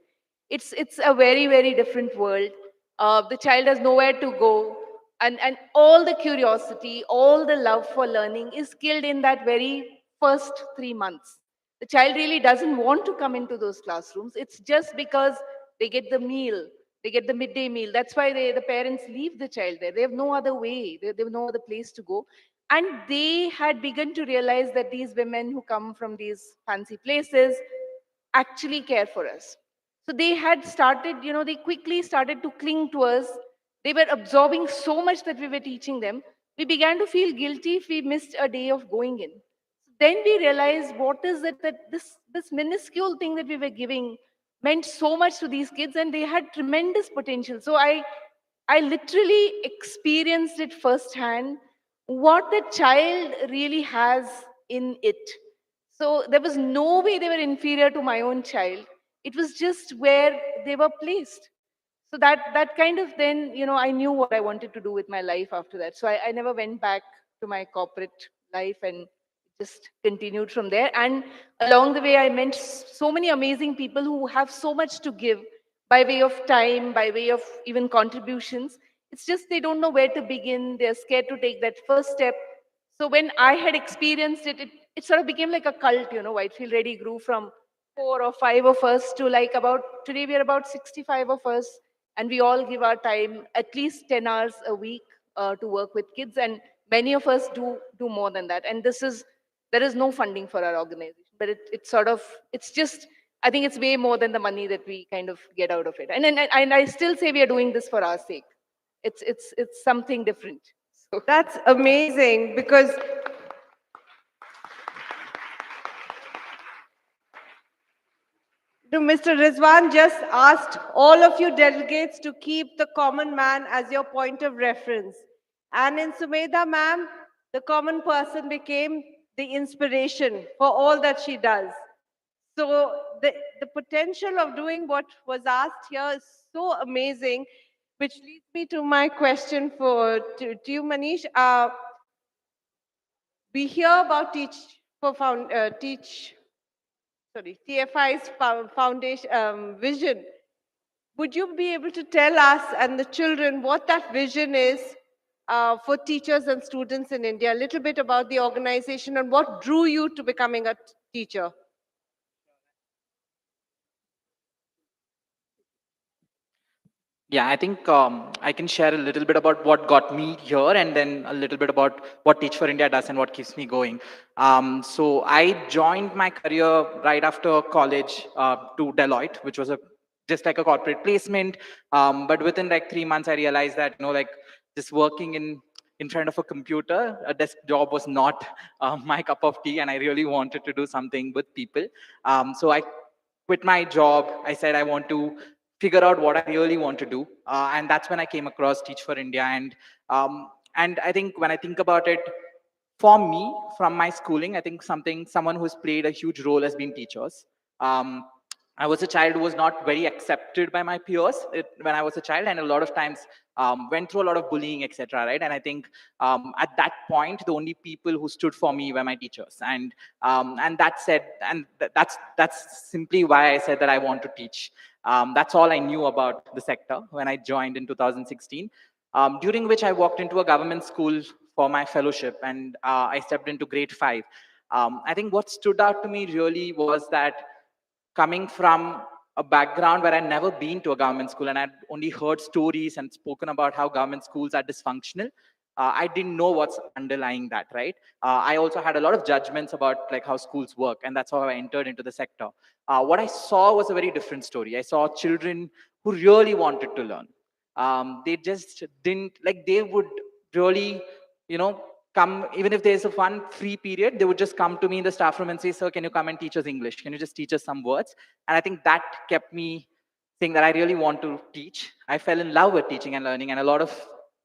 Speaker 6: It's a very, very different world. The child has nowhere to go. And all the curiosity, all the love for learning is killed in that very first 3 months. The child really doesn't want to come into those classrooms. It's just because they get the meal, they get the midday meal. That's why the parents leave the child there. They have no other way, they have no other place to go. And they had begun to realize that these women who come from these fancy places actually care for us. So they had started, they quickly started to cling to us. They were absorbing so much that we were teaching them. We began to feel guilty if we missed a day of going in. Then we realized what is it that this minuscule thing that we were giving meant so much to these kids, and they had tremendous potential. So I literally experienced it firsthand what the child really has in it. So there was no way they were inferior to my own child. It was just where they were placed. So that kind of then, I knew what I wanted to do with my life after that. So I never went back to my corporate life and just continued from there. And along the way, I met so many amazing people who have so much to give by way of time, by way of even contributions. It's just they don't know where to begin. They're scared to take that first step. So when I had experienced it, it sort of became like a cult, Whitefield Ready grew from 4 or 5 of us to like about, today we are about 65 of us, and we all give our time at least 10 hours a week to work with kids, and many of us do more than that. And there is no funding for our organization, but it's sort of, it's just, I think it's way more than the money that we kind of get out of it. And I still say we are doing this for our sake. It's something different. So
Speaker 3: That's amazing because Mr. Rizwan just asked all of you delegates to keep the common man as your point of reference. And in Sumedha ma'am, the common person became the inspiration for all that she does. So the potential of doing what was asked here is so amazing, which leads me to my question to you, Manish. We hear about TFI's foundation vision. Would you be able to tell us and the children what that vision is for teachers and students in India? A little bit about the organization and what drew you to becoming a teacher?
Speaker 7: Yeah, I think I can share a little bit about what got me here and then a little bit about what Teach for India does and what keeps me going. So I joined my career right after college to Deloitte, which was just like a corporate placement. But within like 3 months, I realized that, like just working in front of a computer, a desk job was not my cup of tea, and I really wanted to do something with people. So I quit my job. I said I want to figure out what I really want to do, and that's when I came across Teach for India. And I think when I think about it, for me, from my schooling, I think someone who's played a huge role has been teachers. Um, I was a child who was not very accepted by my peers when I was a child, and a lot of times went through a lot of bullying, etc. Right, and I think at that point, the only people who stood for me were my teachers, and that said, and that's simply why I said that I want to teach. That's all I knew about the sector when I joined in 2016, during which I walked into a government school for my fellowship, and I stepped into grade 5. I think what stood out to me really was that coming from a background where I'd never been to a government school and I'd only heard stories and spoken about how government schools are dysfunctional, I didn't know what's underlying that, right? I also had a lot of judgments about like how schools work, and that's how I entered into the sector. What I saw was a very different story. I saw children who really wanted to learn. They just didn't like. They would really, come even if there's a fun free period. They would just come to me in the staff room and say, "Sir, can you come and teach us English? Can you just teach us some words?" And I think that kept me saying that I really want to teach. I fell in love with teaching and learning, and a lot of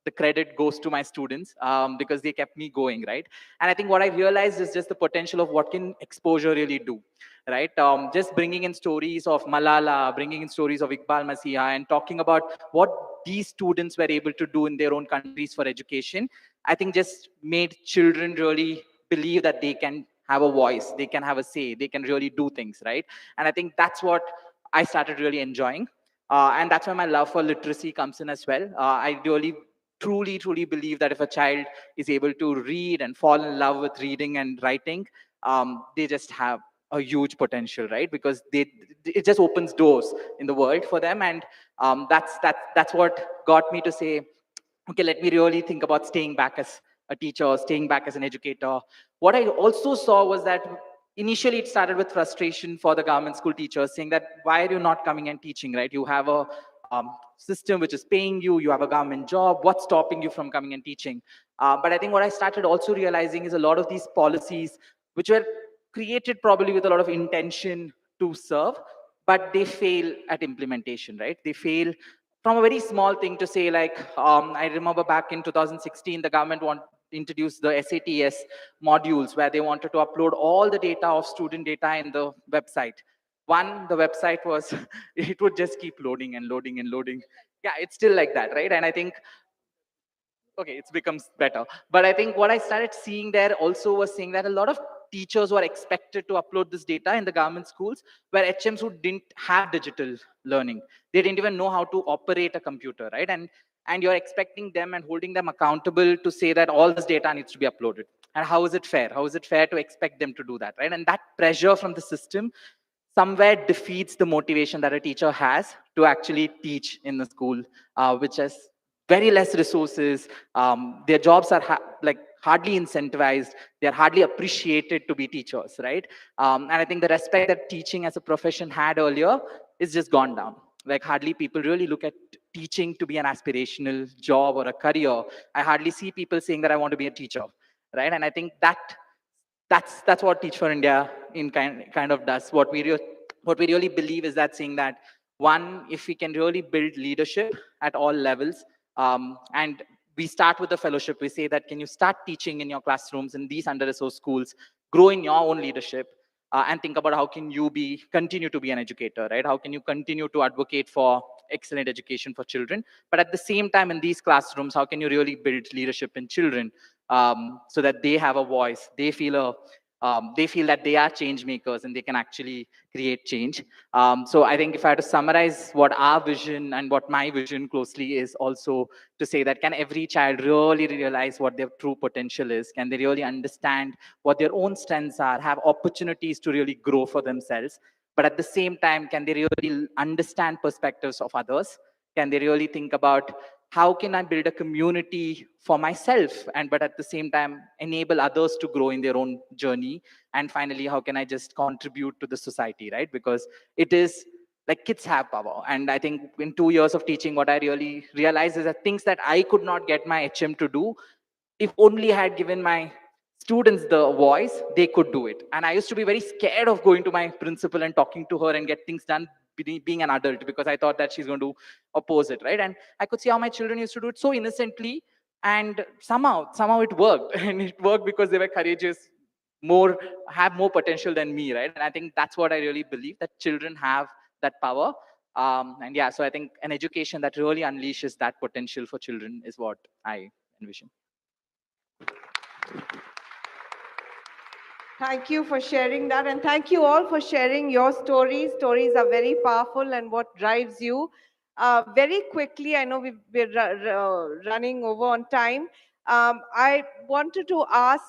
Speaker 7: the credit goes to my students because they kept me going, right? And I think what I realized is just the potential of what can exposure really do, right? Just bringing in stories of Malala, bringing in stories of Iqbal Masiha, and talking about what these students were able to do in their own countries for education, I think just made children really believe that they can have a voice, they can have a say, they can really do things, right? And I think that's what I started really enjoying. And that's where my love for literacy comes in as well. I really, truly believe that if a child is able to read and fall in love with reading and writing, they just have a huge potential, right? Because it just opens doors in the world for them. And that's what got me to say, okay, let me really think about staying back as a teacher, staying back as an educator. What I also saw was that initially it started with frustration for the government school teachers, saying that why are you not coming and teaching, right? You have a system which is paying you, you have a government job, what's stopping you from coming and teaching? But I think what I started also realizing is a lot of these policies, which were created probably with a lot of intention to serve, but they fail at implementation, right? They fail from a very small thing to say like, I remember back in 2016, the government introduced the SATS modules where they wanted to upload all the data of student data in the website. One, the website was, it would just keep loading and loading and loading. Yeah, it's still like that, right? And I think, okay, it's becomes better. But I think what I started seeing there also was seeing that a lot of teachers were expected to upload this data in the government schools where HMs who didn't have digital learning. They didn't even know how to operate a computer, right? And you're expecting them and holding them accountable to say that all this data needs to be uploaded. And how is it fair? How is it fair to expect them to do that, right? And that pressure from the system somewhere defeats the motivation that a teacher has to actually teach in the school, which has very less resources. Their jobs are like hardly incentivized. They're hardly appreciated to be teachers, right? And I think the respect that teaching as a profession had earlier is just gone down. Like hardly people really look at teaching to be an aspirational job or a career. I hardly see people saying that I want to be a teacher, right? And I think that's what Teach for India in kind of does. What we really believe is that saying that one, if we can really build leadership at all levels, and we start with the fellowship, we say that can you start teaching in your classrooms in these under-resourced schools, grow in your own leadership, and think about how can you continue to be an educator, right? How can you continue to advocate for excellent education for children, but at the same time in these classrooms, how can you really build leadership in children, so that they have a voice, they feel that they are change makers and they can actually create change. So I think if I had to summarize what our vision and what my vision closely is also to say that can every child really realize what their true potential is? Can they really understand what their own strengths are, have opportunities to really grow for themselves? But at the same time, can they really understand perspectives of others? Can they really think about how can I build a community for myself, and but at the same time enable others to grow in their own journey? And finally, how can I just contribute to the society, right? Because it is like kids have power. And I think in 2 years of teaching, what I really realized is that things that I could not get my HM to do, if only I had given my students the voice, they could do it. And I used to be very scared of going to my principal and talking to her and get things done being an adult, because I thought that she's going to oppose it, right? And I could see how my children used to do it so innocently, and somehow it worked. And it worked because they were courageous, have more potential than me, right? And I think that's what I really believe, that children have that power. And yeah, so I think an education that really unleashes that potential for children is what I envision.
Speaker 3: Thank you for sharing that. And thank you all for sharing your stories. Stories are very powerful and what drives you. Very quickly, I know we're running over on time. I wanted to ask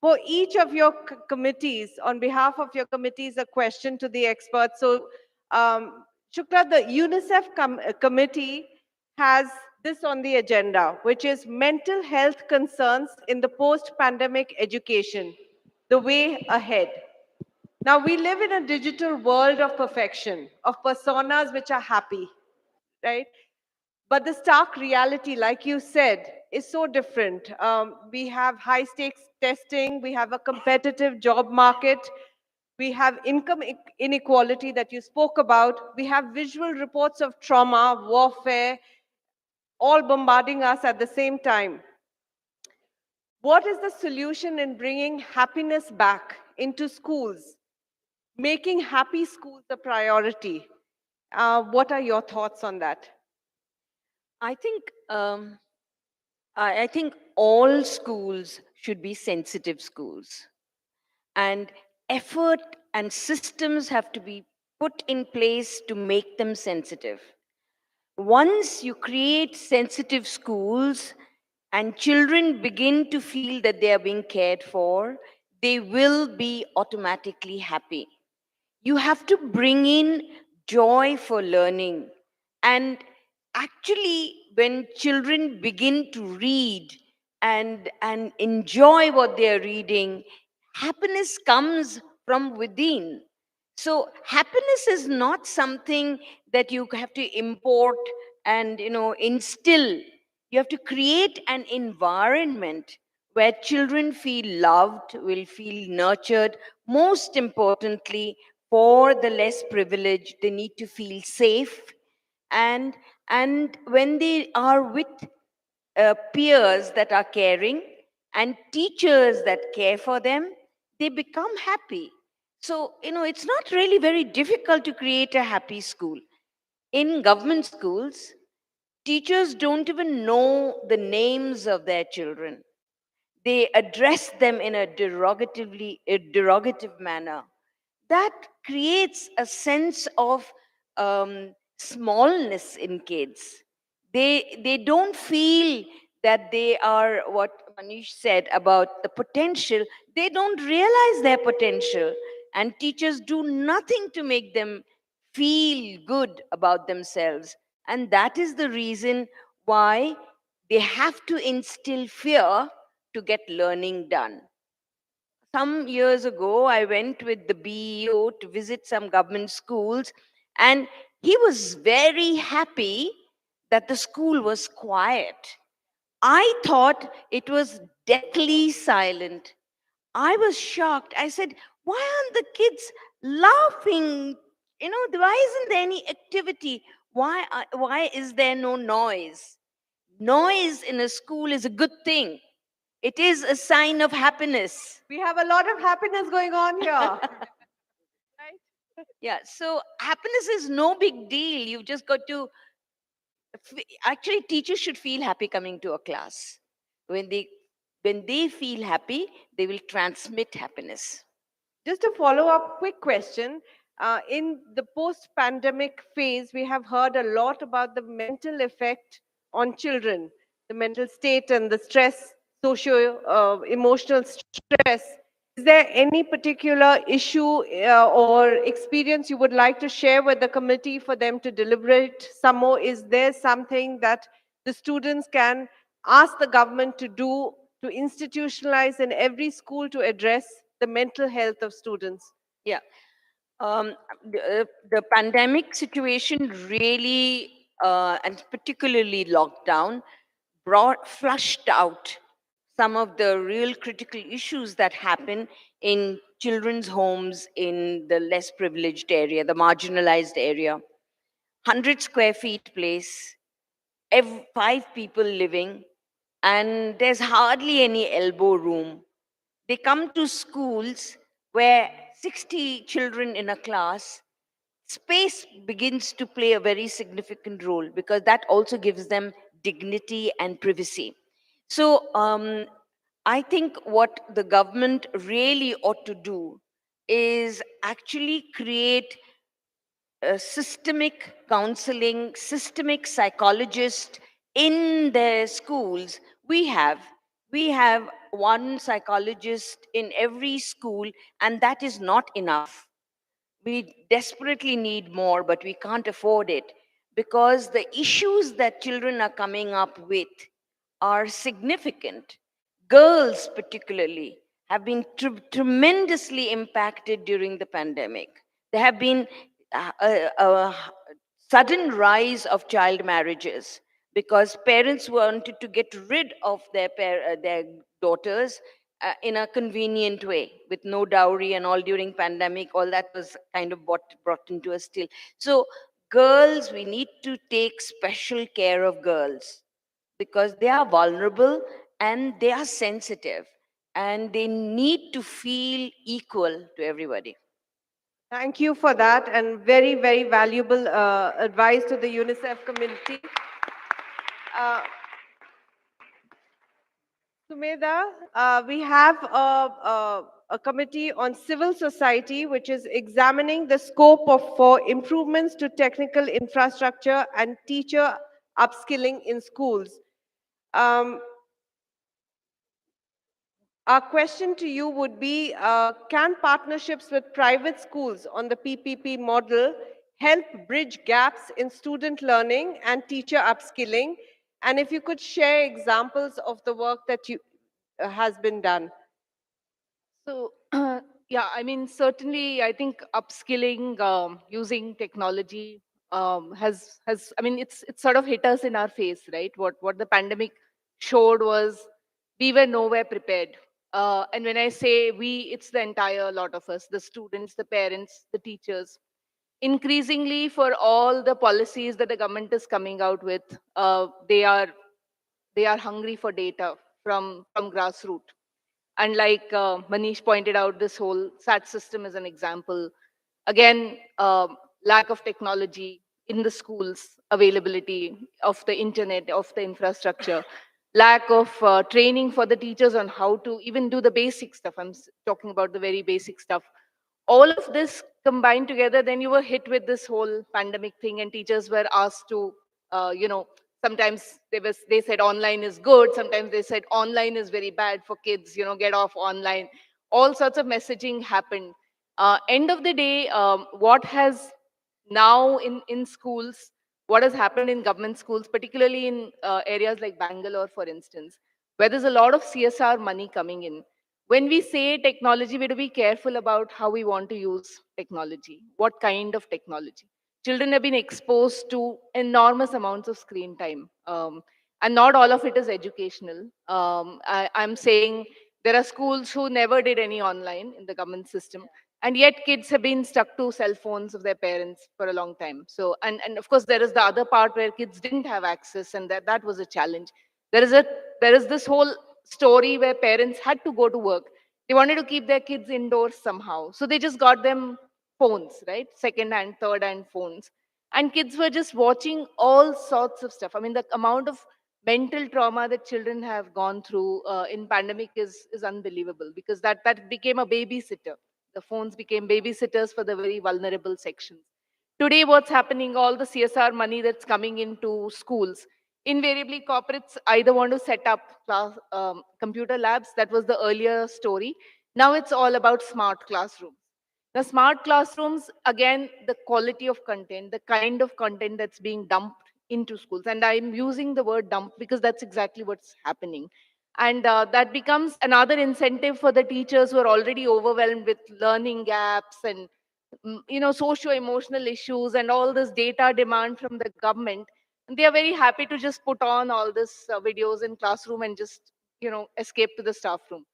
Speaker 3: for each of your committees, on behalf of your committees, a question to the experts. So, Shukla, the UNICEF committee has this on the agenda, which is mental health concerns in the post-pandemic education, the way ahead. Now, we live in a digital world of perfection, of personas which are happy, right? But the stark reality, like you said, is so different. We have high stakes testing, we have a competitive job market, we have income inequality that you spoke about, we have visual reports of trauma, warfare, all bombarding us at the same time. What is the solution in bringing happiness back into schools, making happy schools a priority? What are your thoughts on that?
Speaker 5: I think I think all schools should be sensitive schools, and effort and systems have to be put in place to make them sensitive. Once you create sensitive schools and children begin to feel that they are being cared for, they will be automatically happy. You have to bring in joy for learning. And actually, when children begin to read and enjoy what they're reading, happiness comes from within. So happiness is not something that you have to import and instill. You have to create an environment where children feel loved, will feel nurtured. Most importantly, for the less privileged, they need to feel safe. And when they are with peers that are caring, and teachers that care for them, they become happy. So, it's not really very difficult to create a happy school. In government schools, teachers don't even know the names of their children. They address them in a derogative manner. That creates a sense of smallness in kids. They don't feel that they are, what Manish said about the potential. They don't realize their potential, and teachers do nothing to make them feel good about themselves. And that is the reason why they have to instill fear to get learning done. Some years ago, I went with the BEO to visit some government schools, and he was very happy that the school was quiet. I thought it was deathly silent. I was shocked. I said, why aren't the kids laughing? Why isn't there any activity? Why is there no noise? Noise in a school is a good thing. It is a sign of happiness.
Speaker 3: We have a lot of happiness going on here.
Speaker 5: Yeah, so happiness is no big deal. You've just got to actually, teachers should feel happy coming to a class. When they feel happy, they will transmit happiness.
Speaker 3: Just a follow up quick question. In the post pandemic phase, we have heard a lot about the mental effect on children, the mental state and the stress, socio emotional stress. Is there any particular issue or experience you would like to share with the committee for them to deliberate some more? Is there something that the students can ask the government to do to institutionalize in every school to address the mental health of students?
Speaker 5: Yeah. The pandemic situation really, and particularly lockdown, flushed out some of the real critical issues that happen in children's homes in the less privileged area, the marginalized area. 100 square feet place, 5 people living, and there's hardly any elbow room. They come to schools where 60 children in a class. Space begins to play a very significant role because that also gives them dignity and privacy. So, I think what the government really ought to do is actually create systemic counseling, systemic psychologists in their schools. We have one psychologist in every school, and that is not enough. We desperately need more, but we can't afford it because the issues that children are coming up with are significant. Girls, particularly, have been tremendously impacted during the pandemic. There have been a sudden rise of child marriages because parents wanted to get rid of their daughters in a convenient way with no dowry and all. During pandemic, all that was kind of brought into a still. So girls, we need to take special care of girls because they are vulnerable and they are sensitive and they need to feel equal to everybody.
Speaker 3: Thank you for that and very, very valuable advice to the UNICEF community. Uh, Sumedha, we have a committee on civil society which is examining the scope for improvements to technical infrastructure and teacher upskilling in schools. Um, Our question to you would be, can partnerships with private schools on the PPP model help bridge gaps in student learning and teacher upskilling? And if you could share examples of the work that has been done.
Speaker 6: So, yeah, I mean, certainly, I think upskilling using technology I mean, it's sort of hit us in our face, right? What the pandemic showed was we were nowhere prepared. And when I say we, it's the entire lot of us, the students, the parents, the teachers. Increasingly, for all the policies that the government is coming out with, they are hungry for data from grassroots. And like Manish pointed out, this whole SAT system is an example. Again, lack of technology in the schools, availability of the internet, of the infrastructure, lack of training for the teachers on how to even do the basic stuff. Talking about the very basic stuff. All of this combined together, then you were hit with this whole pandemic thing, and teachers were asked to, sometimes they said online is good, sometimes they said online is very bad for kids, get off online. All sorts of messaging happened. End of the day, what has now in schools, what has happened in government schools, particularly in areas like Bangalore, for instance, where there's a lot of CSR money coming in. When we say technology, we have to be careful about how we want to use technology, what kind of technology. Children have been exposed to enormous amounts of screen time, and not all of it is educational. I'm saying there are schools who never did any online in the government system, and yet kids have been stuck to cell phones of their parents for a long time. So, and of course, there is the other part where kids didn't have access, and that was a challenge. There is a there is this whole story where parents had to go to work. They wanted to keep their kids indoors somehow. So they just got them phones, right? Second hand, third hand phones. And kids were just watching all sorts of stuff. I mean, the amount of mental trauma that children have gone through in pandemic is unbelievable, because that became a babysitter. The phones became babysitters for the very vulnerable sections. Today, what's happening, all the CSR money that's coming into schools, invariably corporates either want to set up computer labs. That was the earlier story. Now it's all about smart classrooms. The smart classrooms, again, the quality of content, the kind of content that's being dumped into schools. And I'm using the word dump because that's exactly what's happening. And that becomes another incentive for the teachers who are already overwhelmed with learning gaps and socio-emotional issues and all this data demand from the government. And they are very happy to just put on all this videos in classroom and just escape to the staff room.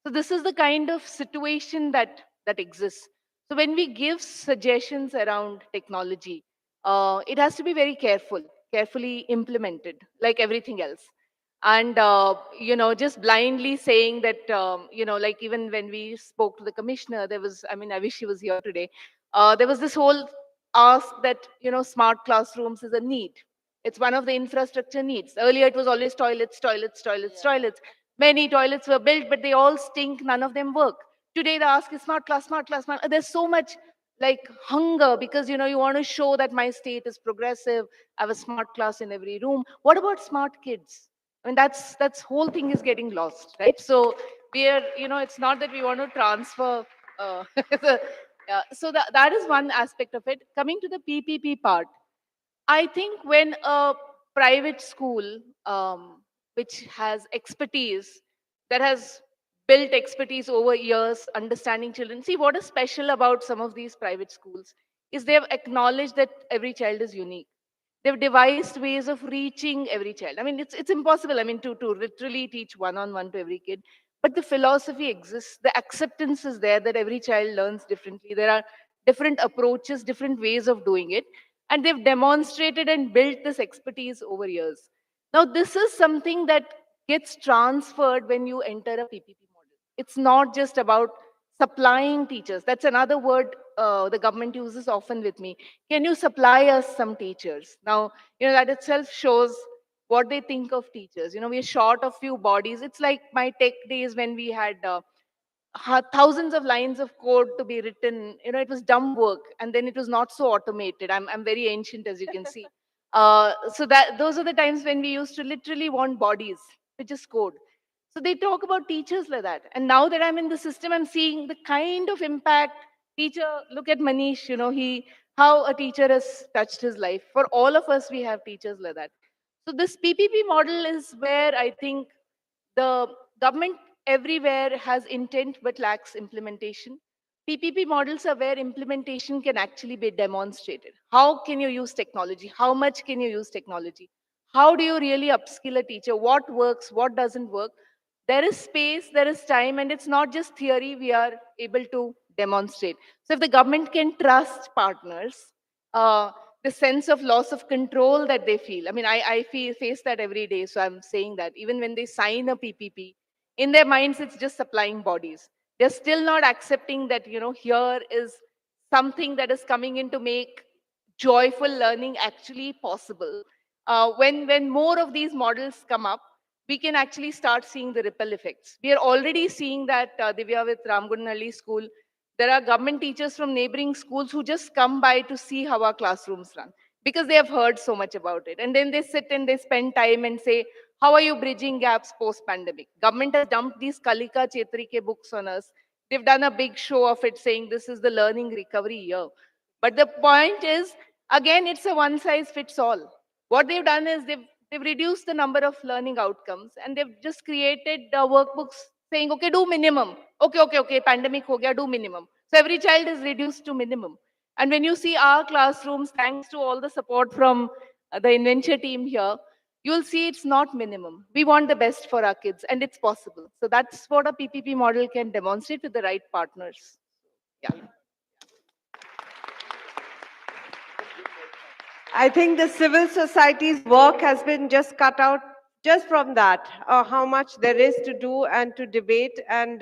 Speaker 6: So this is the kind of situation that exists. So when we give suggestions around technology, it has to be very carefully implemented, like everything else. And just blindly saying that, like even when we spoke to the commissioner, there was, I mean, I wish he was here today. There was this whole ask that smart classrooms is a need. It's one of the infrastructure needs. Earlier it was always toilets, toilets, toilets, toilets. Many toilets were built, but they all stink. None of them work. Today the ask is smart class, smart class, smart. There's so much like hunger because you want to show that my state is progressive. I have a smart class in every room. What about smart kids? I mean, that's whole thing is getting lost, right? So we are, it's not that we want to transfer. The, so that is one aspect of it. Coming to the PPP part, I think when a private school, which has expertise, that has built expertise over years, understanding children, see what is special about some of these private schools is they have acknowledged that every child is unique. They've devised ways of reaching every child. I mean, it's impossible. I mean, to literally teach one-on-one to every kid, but the philosophy exists. The acceptance is there that every child learns differently. There are different approaches, different ways of doing it, and they've demonstrated and built this expertise over years. Now, this is something that gets transferred when you enter a PPP model. It's not just about supplying teachers. That's another word the government uses often with me. Can you supply us some teachers? Now, that itself shows what they think of teachers. We're short of few bodies. It's like my tech days when we had thousands of lines of code to be written. It was dumb work, and then it was not so automated. I'm very ancient, as you can see. So that those are the times when we used to literally want bodies to just code. So they talk about teachers like that. And now that I'm in the system, I'm seeing the kind of impact teacher. Look at Manish, he how a teacher has touched his life. For all of us, we have teachers like that. So this PPP model is where I think the government everywhere has intent but lacks implementation. PPP models are where implementation can actually be demonstrated. How can you use technology? How much can you use technology? How do you really upskill a teacher? What works? What doesn't work? There is space, there is time, and it's not just theory. We are able to demonstrate. So if the government can trust partners, uh, the sense of loss of control that they feel. I mean, face that every day. So I'm saying that even when they sign a PPP, in their minds, it's just supplying bodies. They're still not accepting that, here is something that is coming in to make joyful learning actually possible. When more of these models come up, we can actually start seeing the ripple effects. We are already seeing that, Divya, with Ramgunalli School, there are government teachers from neighboring schools who just come by to see how our classrooms run because they have heard so much about it. And then they sit and they spend time and say, how are you bridging gaps post-pandemic? Government has dumped these Kalika Chetrike books on us. They've done a big show of it saying this is the learning recovery year. But the point is, again, it's a one size fits all. What they've done is they've reduced the number of learning outcomes and they've just created workbooks saying, okay, do minimum. Okay, pandemic ho gaya, do minimum. So every child is reduced to minimum. And when you see our classrooms, thanks to all the support from the Inventure team here, you'll see it's not minimum. We want the best for our kids and it's possible. So that's what a PPP model can demonstrate with the right partners. Yeah.
Speaker 3: I think the civil society's work has been just cut out just from that, how much there is to do and to debate. And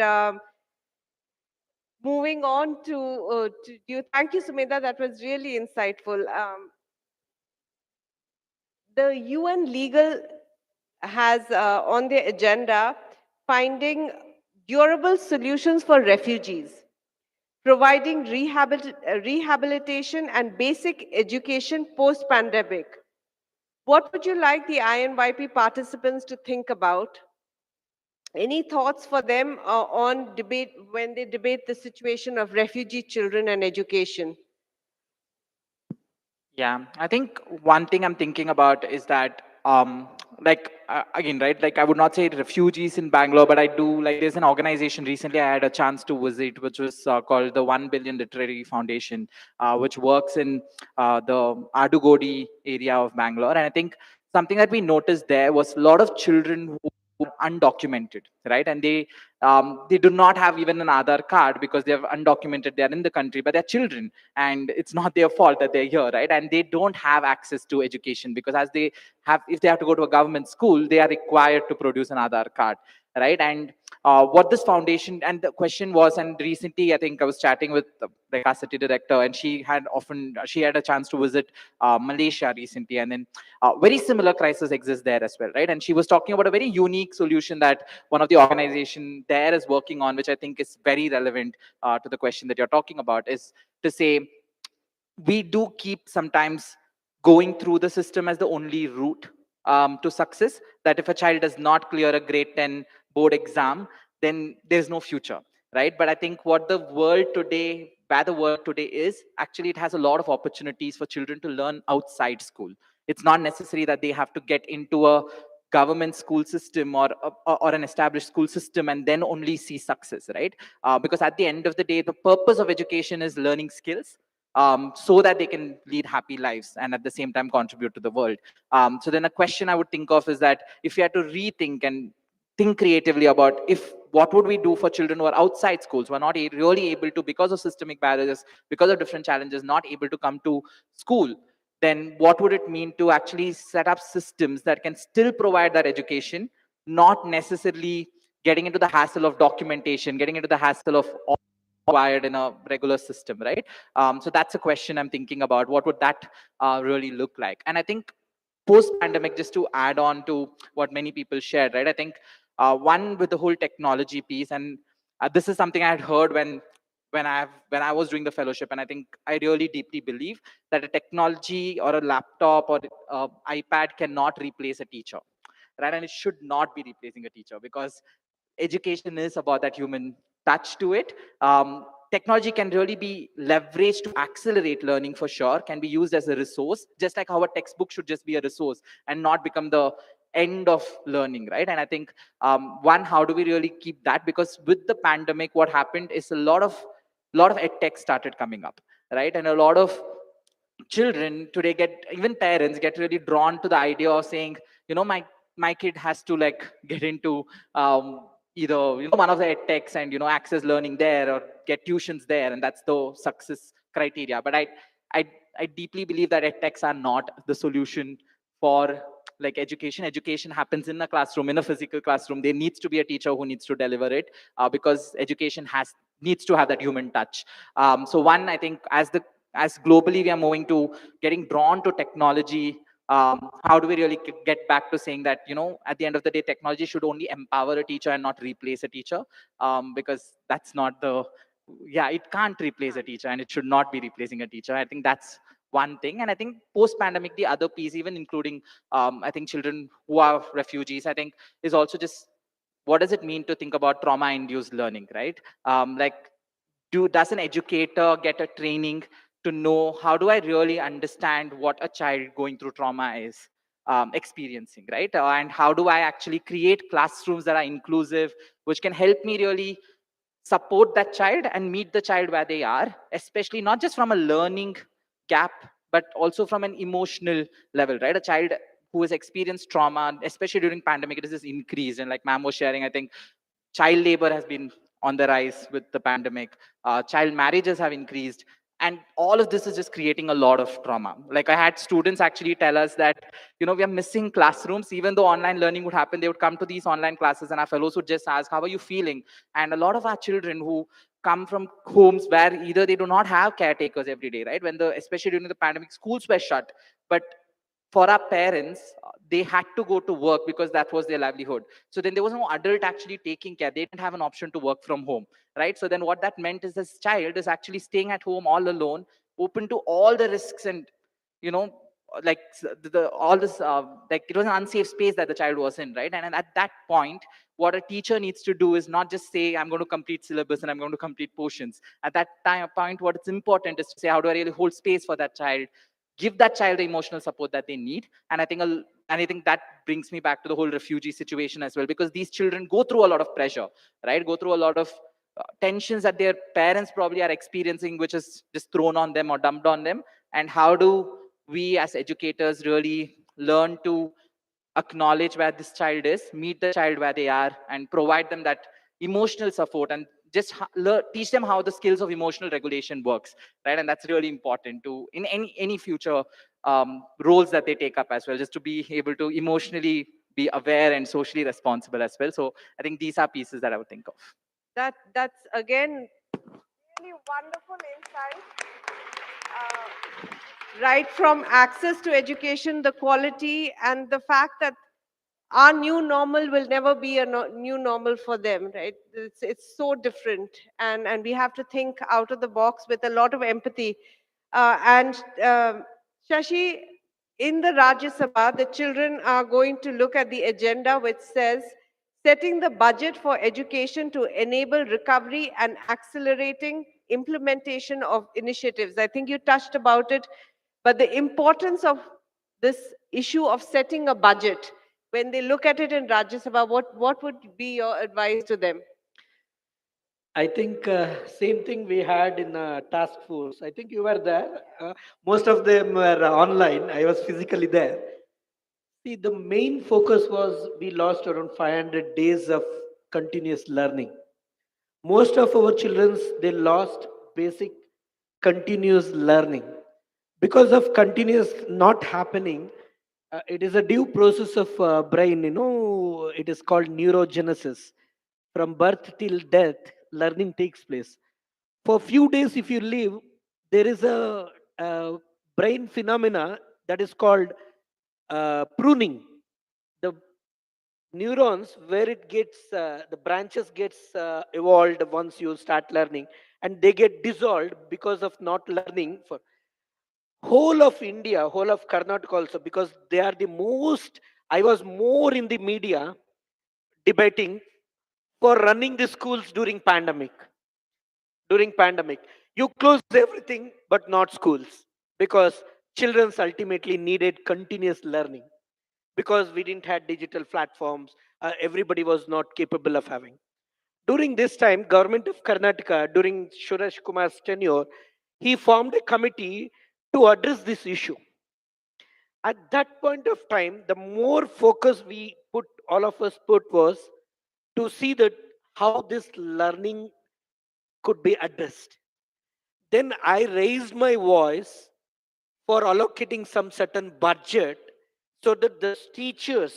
Speaker 3: moving on to you, thank you, Sumedha. That was really insightful. The UN legal has on their agenda finding durable solutions for refugees, providing rehabilitation and basic education post-pandemic. What would you like the INYP participants to think about? Any thoughts for them on debate when they debate the situation of refugee children and education?
Speaker 7: Yeah, I think one thing I'm thinking about is that, again, right? Like, I would not say refugees in Bangalore, but I do like. There's an organization recently I had a chance to visit, which was called the 1 Billion Literary Foundation, which works in the Adugodi area of Bangalore. And I think something that we noticed there was a lot of children who were undocumented, right? And they do not have even an Aadhaar card because they are undocumented. They are in the country, but they're children, and it's not their fault that they're here, right? And they don't have access to education because as they have, if they have to go to a government school, they are required to produce an Aadhaar card, right? And what this foundation, and the question was, and recently I think I was chatting with the city director, and she had a chance to visit Malaysia recently, and then very similar crisis exists there as well, right? And she was talking about a very unique solution that one of the organization there is working on, which I think is very relevant to the question that you're talking about, is to say we do keep sometimes going through the system as the only route to success. That if a child does not clear a grade 10 board exam, then there's no future, right? But I think what the world today, where the world today is, actually it has a lot of opportunities for children to learn outside school. It's not necessary that they have to get into a government school system or an established school system and then only see success, right? Because at the end of the day, the purpose of education is learning skills, so that they can lead happy lives and at the same time contribute to the world. So then a question I would think of is that if you had to rethink and think creatively about if what would we do for children who are outside schools, who are not really able to, because of systemic barriers, because of different challenges, not able to come to school, then what would it mean to actually set up systems that can still provide that education, not necessarily getting into the hassle of documentation, getting into the hassle of required in a regular system, right? So that's a question I'm thinking about. What would that really look like? And I think post-pandemic, just to add on to what many people shared, right? I think one with the whole technology piece, and this is something I had heard when I was doing the fellowship, and I think I really deeply believe that a technology or a laptop or iPad cannot replace a teacher, right? And it should not be replacing a teacher because education is about that human touch to it. Technology can really be leveraged to accelerate learning for sure, can be used as a resource, just like how a textbook should just be a resource and not become the end of learning, right? And I think one, how do we really keep that? Because with the pandemic, what happened is a lot of ed tech started coming up, right? And a lot of children today get, even parents get really drawn to the idea of saying, my kid has to like get into either one of the ed techs and access learning there or get tuitions there, and that's the success criteria. But I I deeply believe that edtechs are not the solution for like education. Education happens in a classroom, in a physical classroom. There needs to be a teacher who needs to deliver it, because education has needs to have that human touch. So one, I think, as globally we are moving to getting drawn to technology, how do we really get back to saying that, at the end of the day, technology should only empower a teacher and not replace a teacher, because that's not the, yeah, it can't replace a teacher and it should not be replacing a teacher. I think that's one thing. And I think post pandemic, the other piece, even including, I think children who are refugees, I think, is also just, what does it mean to think about trauma induced learning, right? Like, does an educator get a training to know, how do I really understand what a child going through trauma is experiencing, right? And how do I actually create classrooms that are inclusive, which can help me really support that child and meet the child where they are, especially not just from a learning gap, but also from an emotional level, right? A child who has experienced trauma, especially during pandemic, it is this increase. And like ma'am was sharing, I think child labor has been on the rise with the pandemic. Child marriages have increased, and all of this is just creating a lot of trauma. Like, I had students actually tell us that, we are missing classrooms. Even though online learning would happen, they would come to these online classes, and our fellows would just ask, how are you feeling? And a lot of our children who come from homes where either they do not have caretakers every day, right? Especially during the pandemic, schools were shut, but for our parents, they had to go to work because that was their livelihood. So then there was no adult actually taking care. They didn't have an option to work from home, right? So then what that meant is this child is actually staying at home all alone, open to all the risks, and you know like all this, like, it was an unsafe space that the child was in, right? And at that point, what a teacher needs to do is not just say, I'm going to complete syllabus and I'm going to complete portions. At that time point, what is important is to say, how do I really hold space for that child, give that child the emotional support that they need. And I think that brings me back to the whole refugee situation as well, because these children go through a lot of pressure, right? Go through a lot of tensions that their parents probably are experiencing, which is just thrown on them or dumped on them. And how do we as educators really learn to acknowledge where this child is, meet the child where they are, and provide them that emotional support, and just teach them how the skills of emotional regulation works, right? And that's really important to, in any future roles that they take up as well, just to be able to emotionally be aware and socially responsible as well. So I think these are pieces that I would think of.
Speaker 3: That's again really wonderful insight. Right from access to education, the quality, and the fact that our new normal will never be a new normal for them, right? It's so different, and we have to think out of the box with a lot of empathy. And Shashi, in the Rajya Sabha, the children are going to look at the agenda, which says setting the budget for education to enable recovery and accelerating implementation of initiatives. I think you touched about it, but the importance of this issue of setting a budget, when they look at it in Rajya Sabha, what would be your advice to them?
Speaker 1: I think same thing we had in task force. I think you were there. Most of them were online. I was physically there. See, the main focus was we lost around 500 days of continuous learning. Most of our children, they lost basic continuous learning. Because of continuous not happening, it is a due process of brain, it is called neurogenesis. From birth till death, learning takes place. For few days, if you live, there is a brain phenomena that is called pruning. The neurons, where it gets the branches gets evolved once you start learning, and they get dissolved because of not learning. For whole of India, whole of Karnataka also, because they are the most, I was more in the media debating for running the schools during pandemic. You close everything but not schools, because children ultimately needed continuous learning, because we didn't have digital platforms. Everybody was not capable of having. During this time, government of Karnataka, during Suresh Kumar's tenure, he formed a committee to address this issue. At that point of time, the more focus we put, all of us put, was to see that how this learning could be addressed. Then I raised my voice for allocating some certain budget so that the teachers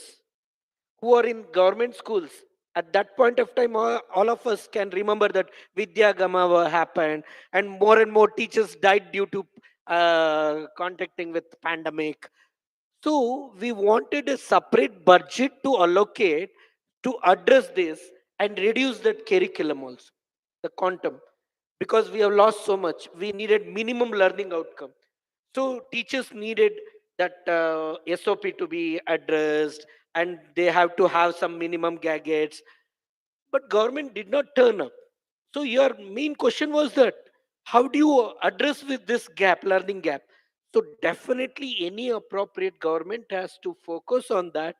Speaker 1: who are in government schools at that point of time, all of us can remember that Vidya Gama happened, and more teachers died due to contacting with pandemic. So we wanted a separate budget to allocate to address this and reduce that curriculum also, the quantum, because we have lost so much. We needed minimum learning outcome. So teachers needed that SOP to be addressed, and they have to have some minimum gadgets, but government did not turn up. So your main question was that how do you address with this gap, learning gap? So definitely any appropriate government has to focus on that,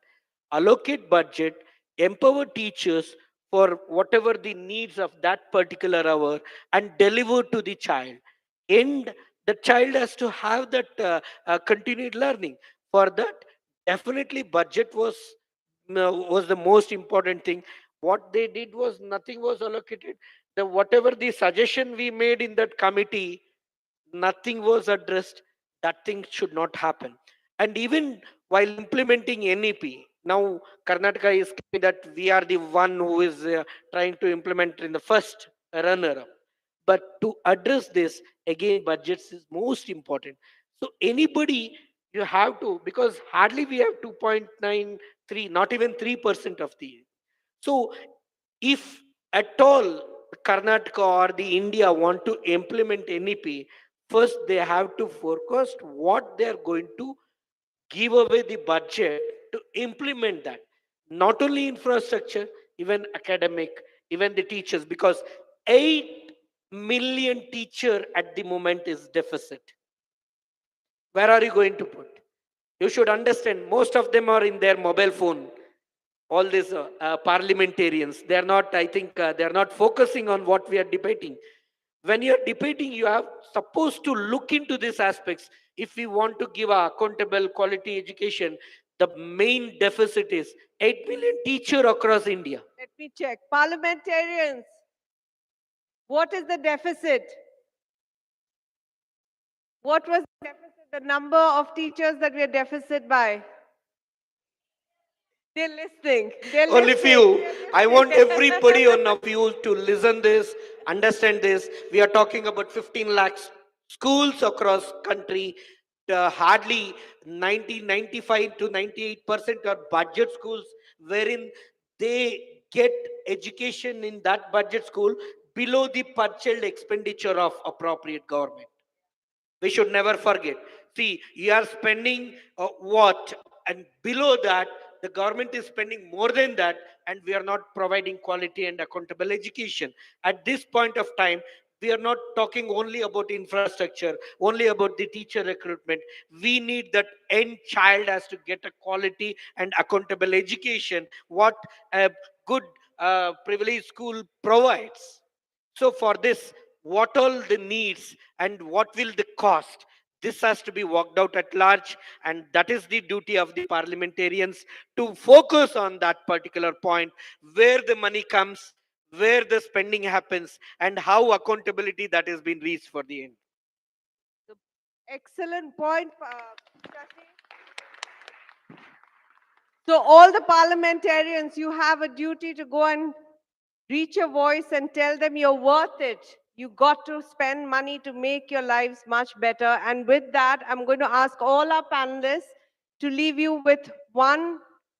Speaker 1: allocate budget, empower teachers for whatever the needs of that particular hour, and deliver to the child. And the child has to have that continued learning. For that, definitely budget was the most important thing. What they did was nothing was allocated. The whatever the suggestion we made in that committee, nothing was addressed. That thing should not happen. And even while implementing NEP, now Karnataka is claiming that we are the one who is trying to implement in the first runner up. But to address this, again, budgets is most important. So anybody, you have to, because hardly we have 2.93, not even 3% of the. So if at all Karnataka or the India want to implement NEP, first they have to forecast what they are going to give away the budget to implement that. Not only infrastructure, even academic, even the teachers, because 8 million teacher at the moment is deficit. Where are you going to put? You should understand most of them are in their mobile phone. All these parliamentarians, they are not, I think, they are not focusing on what we are debating. When you are debating, you are supposed to look into these aspects. If we want to give a accountable quality education, the main deficit is 8 million teacher across India.
Speaker 3: Let me check. Parliamentarians, what is the deficit? What was the deficit, the number of teachers that we are deficit by? They're listening. They're
Speaker 1: Only
Speaker 3: listening.
Speaker 1: few.
Speaker 3: They're
Speaker 1: I want
Speaker 3: listening.
Speaker 1: everybody on of you to listen this, understand this. We are talking about 15 lakhs schools across country. Hardly 95 to 98% are budget schools, wherein they get education in that budget school below the per child expenditure of appropriate government. We should never forget. See, you are spending what, and below that, the government is spending more than that, and we are not providing quality and accountable education. At this point of time, we are not talking only about infrastructure, only about the teacher recruitment. We need that end child has to get a quality and accountable education, what a good privileged school provides. So for this, what all the needs and what will the cost? This has to be worked out at large, and that is the duty of the parliamentarians to focus on that particular point, where the money comes, where the spending happens, and how accountability that has been reached for the end.
Speaker 3: Excellent point, Shashi. So all the parliamentarians, you have a duty to go and reach your voice and tell them you're worth it. You got to spend money to make your lives much better. And with that, I'm going to ask all our panelists to leave you with one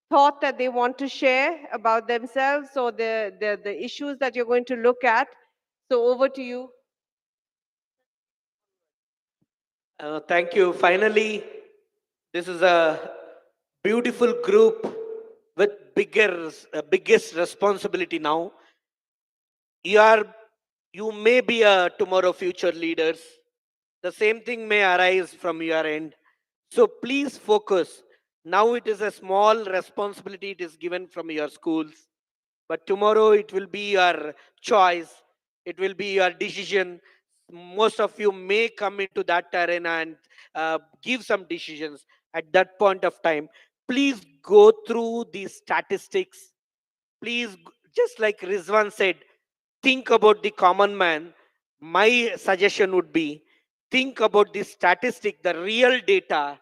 Speaker 3: thought that they want to share about themselves or the issues that you're going to look at. So over to you.
Speaker 1: Thank you. Finally, this is a beautiful group with biggest responsibility now. You are, you may be a tomorrow future leaders. The same thing may arise from your end. So please focus. Now it is a small responsibility it is given from your schools. But tomorrow it will be your choice. It will be your decision. Most of you may come into that arena and give some decisions at that point of time. Please go through these statistics. Please, just like Rizwan said, think about the common man. My suggestion would be think about the statistic, the real data,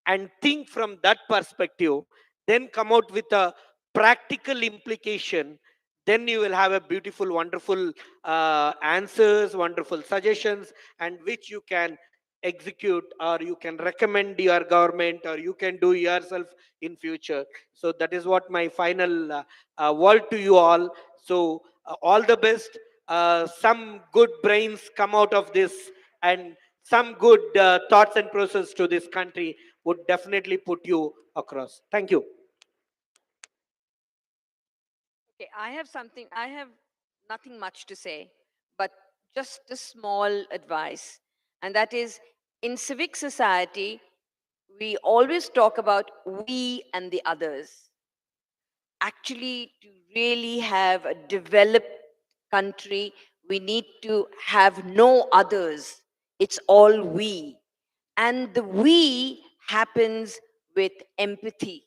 Speaker 1: and think from that perspective, then come out with a practical implication, then you will have a beautiful, wonderful answers, wonderful suggestions, and which you can execute, or you can recommend your government, or you can do yourself in future. So that is what my final word to you all. So all the best. Some good brains come out of this, and some good thoughts and process to this country would definitely put you across. Thank you.
Speaker 5: Okay, I have nothing much to say, but just a small advice. And that is, in civic society, we always talk about we and the others. Actually, to really have a developed country, we need to have no others. It's all we. And the we happens with empathy.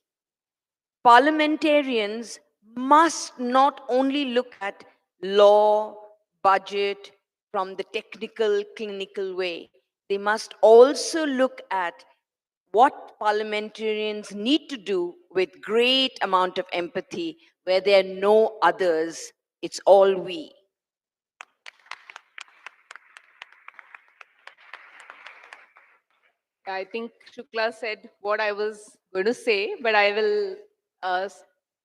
Speaker 5: Parliamentarians must not only look at law, budget from the technical, clinical way, they must also look at what parliamentarians need to do with great amount of empathy, where there are no others, it's all we.
Speaker 6: I think Shukla said what I was going to say, but I will.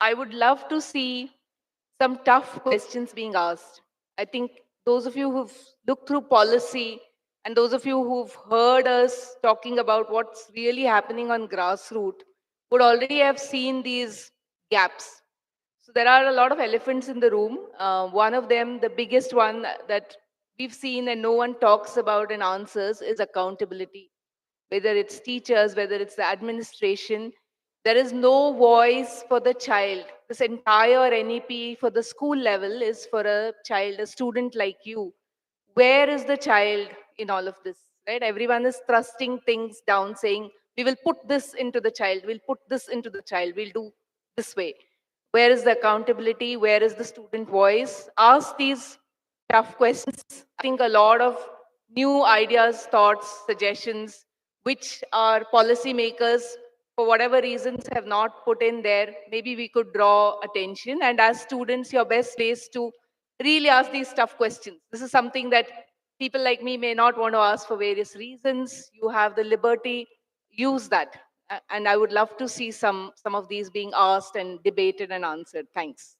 Speaker 6: I would love to see some tough questions being asked. I think those of you who've looked through policy and those of you who've heard us talking about what's really happening on grassroots would already have seen these gaps. So there are a lot of elephants in the room. One of them, the biggest one that we've seen and no one talks about and answers, is accountability. Whether it's teachers, whether it's the administration, there is no voice for the child. This entire NEP for the school level is for a child, a student like you. Where is the child in all of this? Right? Everyone is thrusting things down, saying, we will put this into the child, we'll put this into the child, we'll do this way. Where is the accountability? Where is the student voice? Ask these tough questions. I think a lot of new ideas, thoughts, suggestions, which our policymakers, for whatever reasons, have not put in there, maybe we could draw attention. And as students, your best place to really ask these tough questions. This is something that people like me may not want to ask for various reasons. You have the liberty, use that. And I would love to see some of these being asked and debated and answered. Thanks.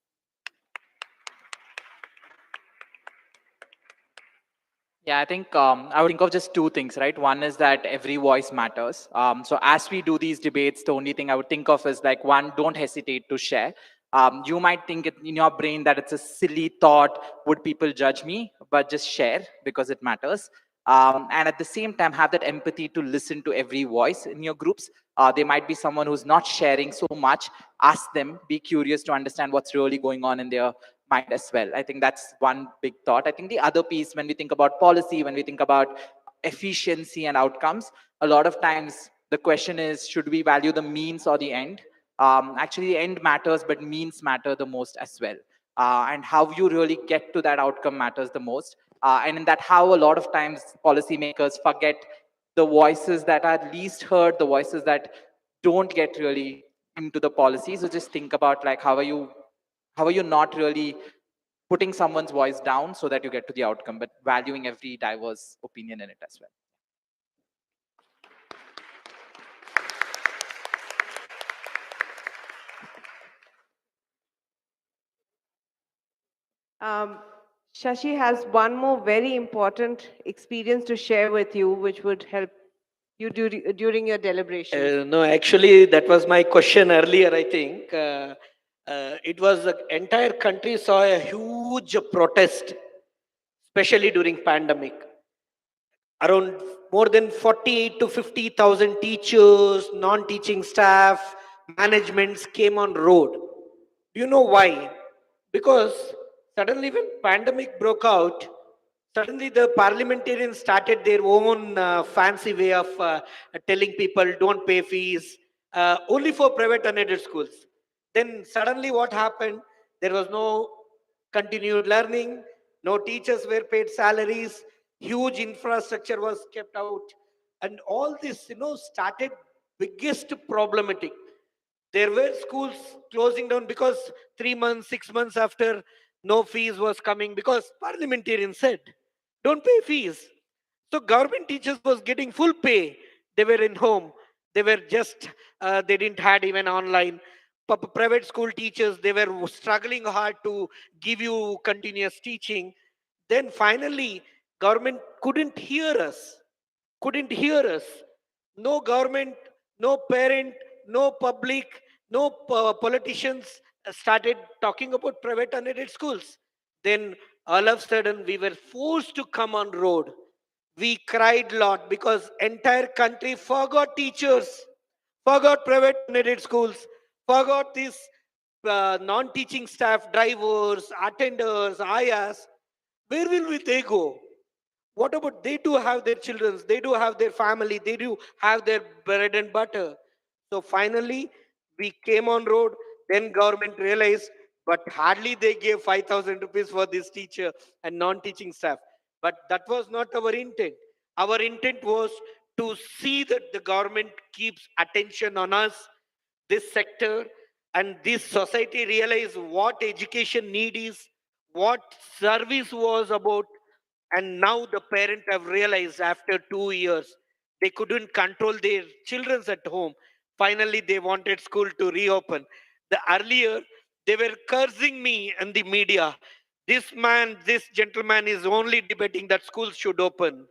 Speaker 7: Yeah, I think I would think of just two things, right? One is that every voice matters. So as we do these debates, the only thing I would think of is like, one, don't hesitate to share. You might think it in your brain that it's a silly thought, would people judge me? But just share because it matters. And at the same time, have that empathy to listen to every voice in your groups. There might be someone who's not sharing so much. Ask them, be curious to understand what's really going on in their mind as well. I think that's one big thought. I think the other piece, when we think about policy, when we think about efficiency and outcomes, a lot of times the question is, should we value the means or the end? Actually, the end matters, but means matter the most as well. And how you really get to that outcome matters the most. And in that, how a lot of times policymakers forget the voices that are least heard, the voices that don't get really into the policy. So just think about like, how are you not really putting someone's voice down so that you get to the outcome, but valuing every diverse opinion in it as well.
Speaker 3: Um, Shashi has one more very important experience to share with you, which would help you during your deliberations.
Speaker 1: No, actually, that was my question earlier, I think. It was the entire country saw a huge protest, especially during pandemic. Around more than 48 to 50,000 teachers, non-teaching staff, managements came on road. Do you know why? Because suddenly when pandemic broke out, suddenly the parliamentarians started their own fancy way of telling people don't pay fees, only for private unaided schools. Then suddenly what happened? There was no continued learning, no teachers were paid salaries, huge infrastructure was kept out, and all this, started biggest problematic. There were schools closing down because 3 months, 6 months after, no fees was coming because parliamentarians said, don't pay fees. So government teachers was getting full pay. They were in home. They were just, they didn't had even online. Private school teachers, they were struggling hard to give you continuous teaching. Then finally, government couldn't hear us. No government, no parent, no public, no politicians started talking about private unaided schools. Then all of a sudden we were forced to come on road. We cried lot because entire country forgot teachers, forgot private unaided schools, forgot these non-teaching staff, drivers, attenders, ayas. Where will they go? What about they do have their children, they do have their family, they do have their bread and butter. So finally we came on road. Then government realized, but hardly they gave 5,000 rupees for this teacher and non-teaching staff. But that was not our intent. Our intent was to see that the government keeps attention on us, this sector, and this society realize what education need is, what service was about. And now the parents have realized after 2 years, they couldn't control their children at home. Finally, they wanted school to reopen. The earlier, they were cursing me in the media. This gentleman is only debating that schools should open,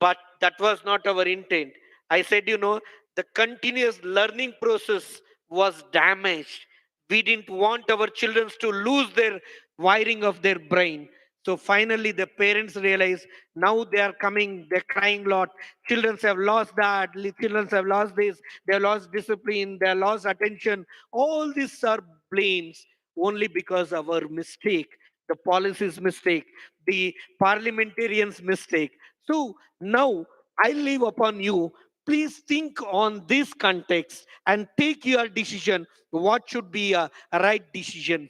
Speaker 1: but that was not our intent. I said, the continuous learning process was damaged. We didn't want our children to lose their wiring of their brain. So finally, the parents realized, now they are coming, they're crying a lot. Children have lost that, children have lost this, they have lost discipline, they have lost attention. All these are blames only because of our mistake, the policy's mistake, the parliamentarians' mistake. So now I leave upon you. Please think on this context and take your decision. What should be a right decision?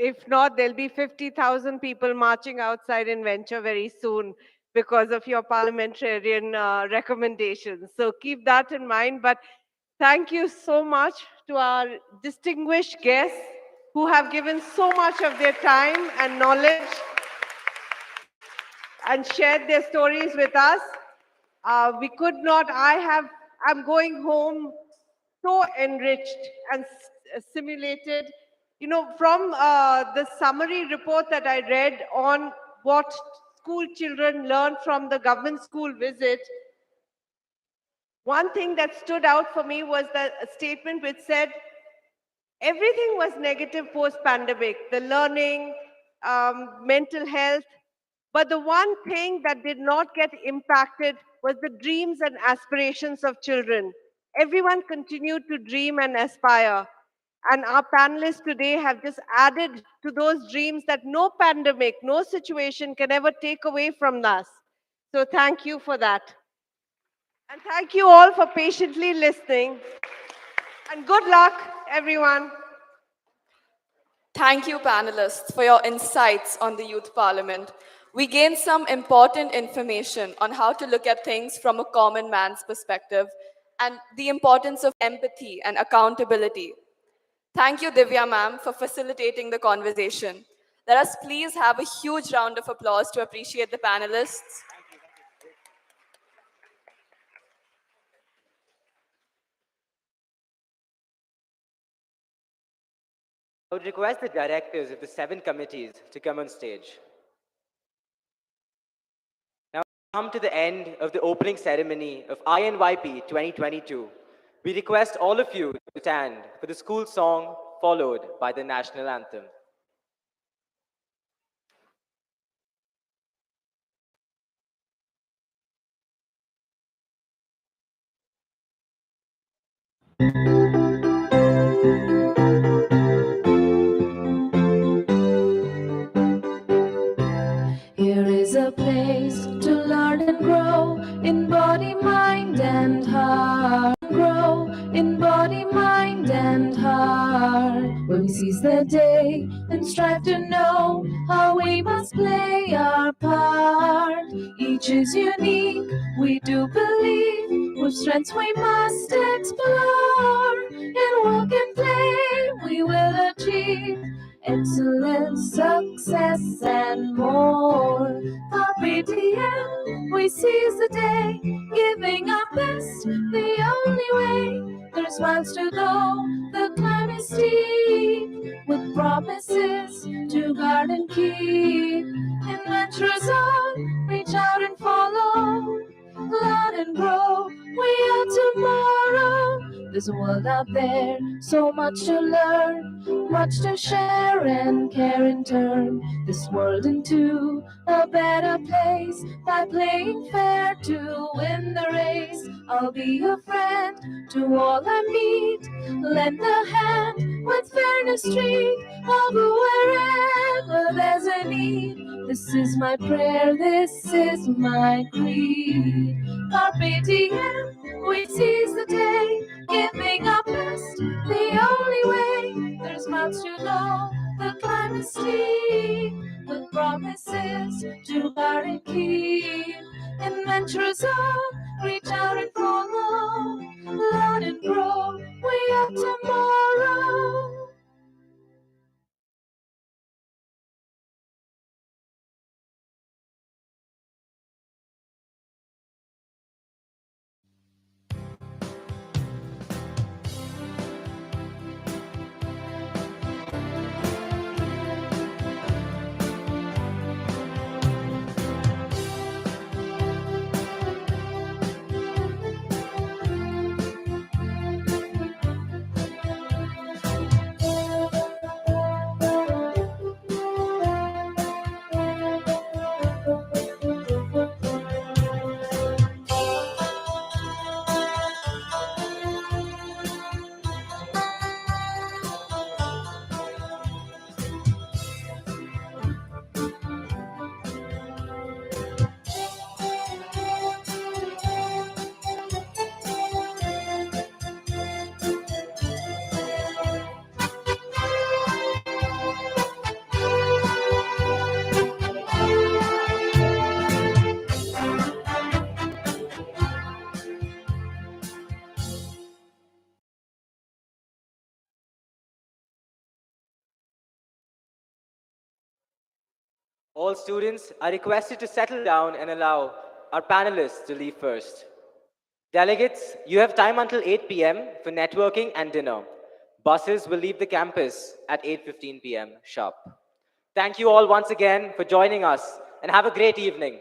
Speaker 3: If not, there'll be 50,000 people marching outside Inventure very soon because of your parliamentarian recommendations. So keep that in mind. But thank you so much to our distinguished guests who have given so much of their time and knowledge and shared their stories with us. We could not, I'm going home so enriched and simulated. From the summary report that I read on what school children learned from the government school visit, one thing that stood out for me was the statement which said everything was negative post-pandemic, the learning, mental health, but the one thing that did not get impacted was the dreams and aspirations of children. Everyone continued to dream and aspire. And our panelists today have just added to those dreams that no pandemic, no situation can ever take away from us. So thank you for that. And thank you all for patiently listening. And good luck, everyone.
Speaker 8: Thank you, panelists, for your insights on the Youth Parliament. We gained some important information on how to look at things from a common man's perspective and the importance of empathy and accountability. Thank you, Divya ma'am, for facilitating the conversation. Let us please have a huge round of applause to appreciate the panelists.
Speaker 2: I would request the directors of the 7 committees to come on stage. Now, we come to the end of the opening ceremony of INYP 2022. We request all of you to stand for the school song followed by the national anthem.
Speaker 9: Here is a place to learn and grow in body, mind, and heart. Grow in body, mind, and heart. When we seize the day and strive to know how we must play our part. is unique. We do believe with strengths we must explore. In work and play we will achieve excellence, success, and more. Carpe diem, we seize the day, giving our best, the only way. There's miles to go, the climb is steep, with promises to guard and keep. Adventures on, reach out and follow, learn and grow. We are tomorrow. There's a world out there, so much to learn, much to share and care in turn. This world into a better place by playing fair to win the race. I'll be a friend to all I meet, lend a hand with fairness treat. I'll go wherever there's a need. This is my prayer, this is my creed. Carpe diem, we seize the day, giving our best, the only way. There's miles to go, the climb is steep, with promises to guard and keep. Adventures on, reach out and follow, learn and grow. We are tomorrow.
Speaker 2: All students are requested to settle down and allow our panelists to leave first. Delegates, you have time until 8 p.m. for networking and dinner. Buses will leave the campus at 8:15 p.m. sharp. Thank you all once again for joining us and have a great evening.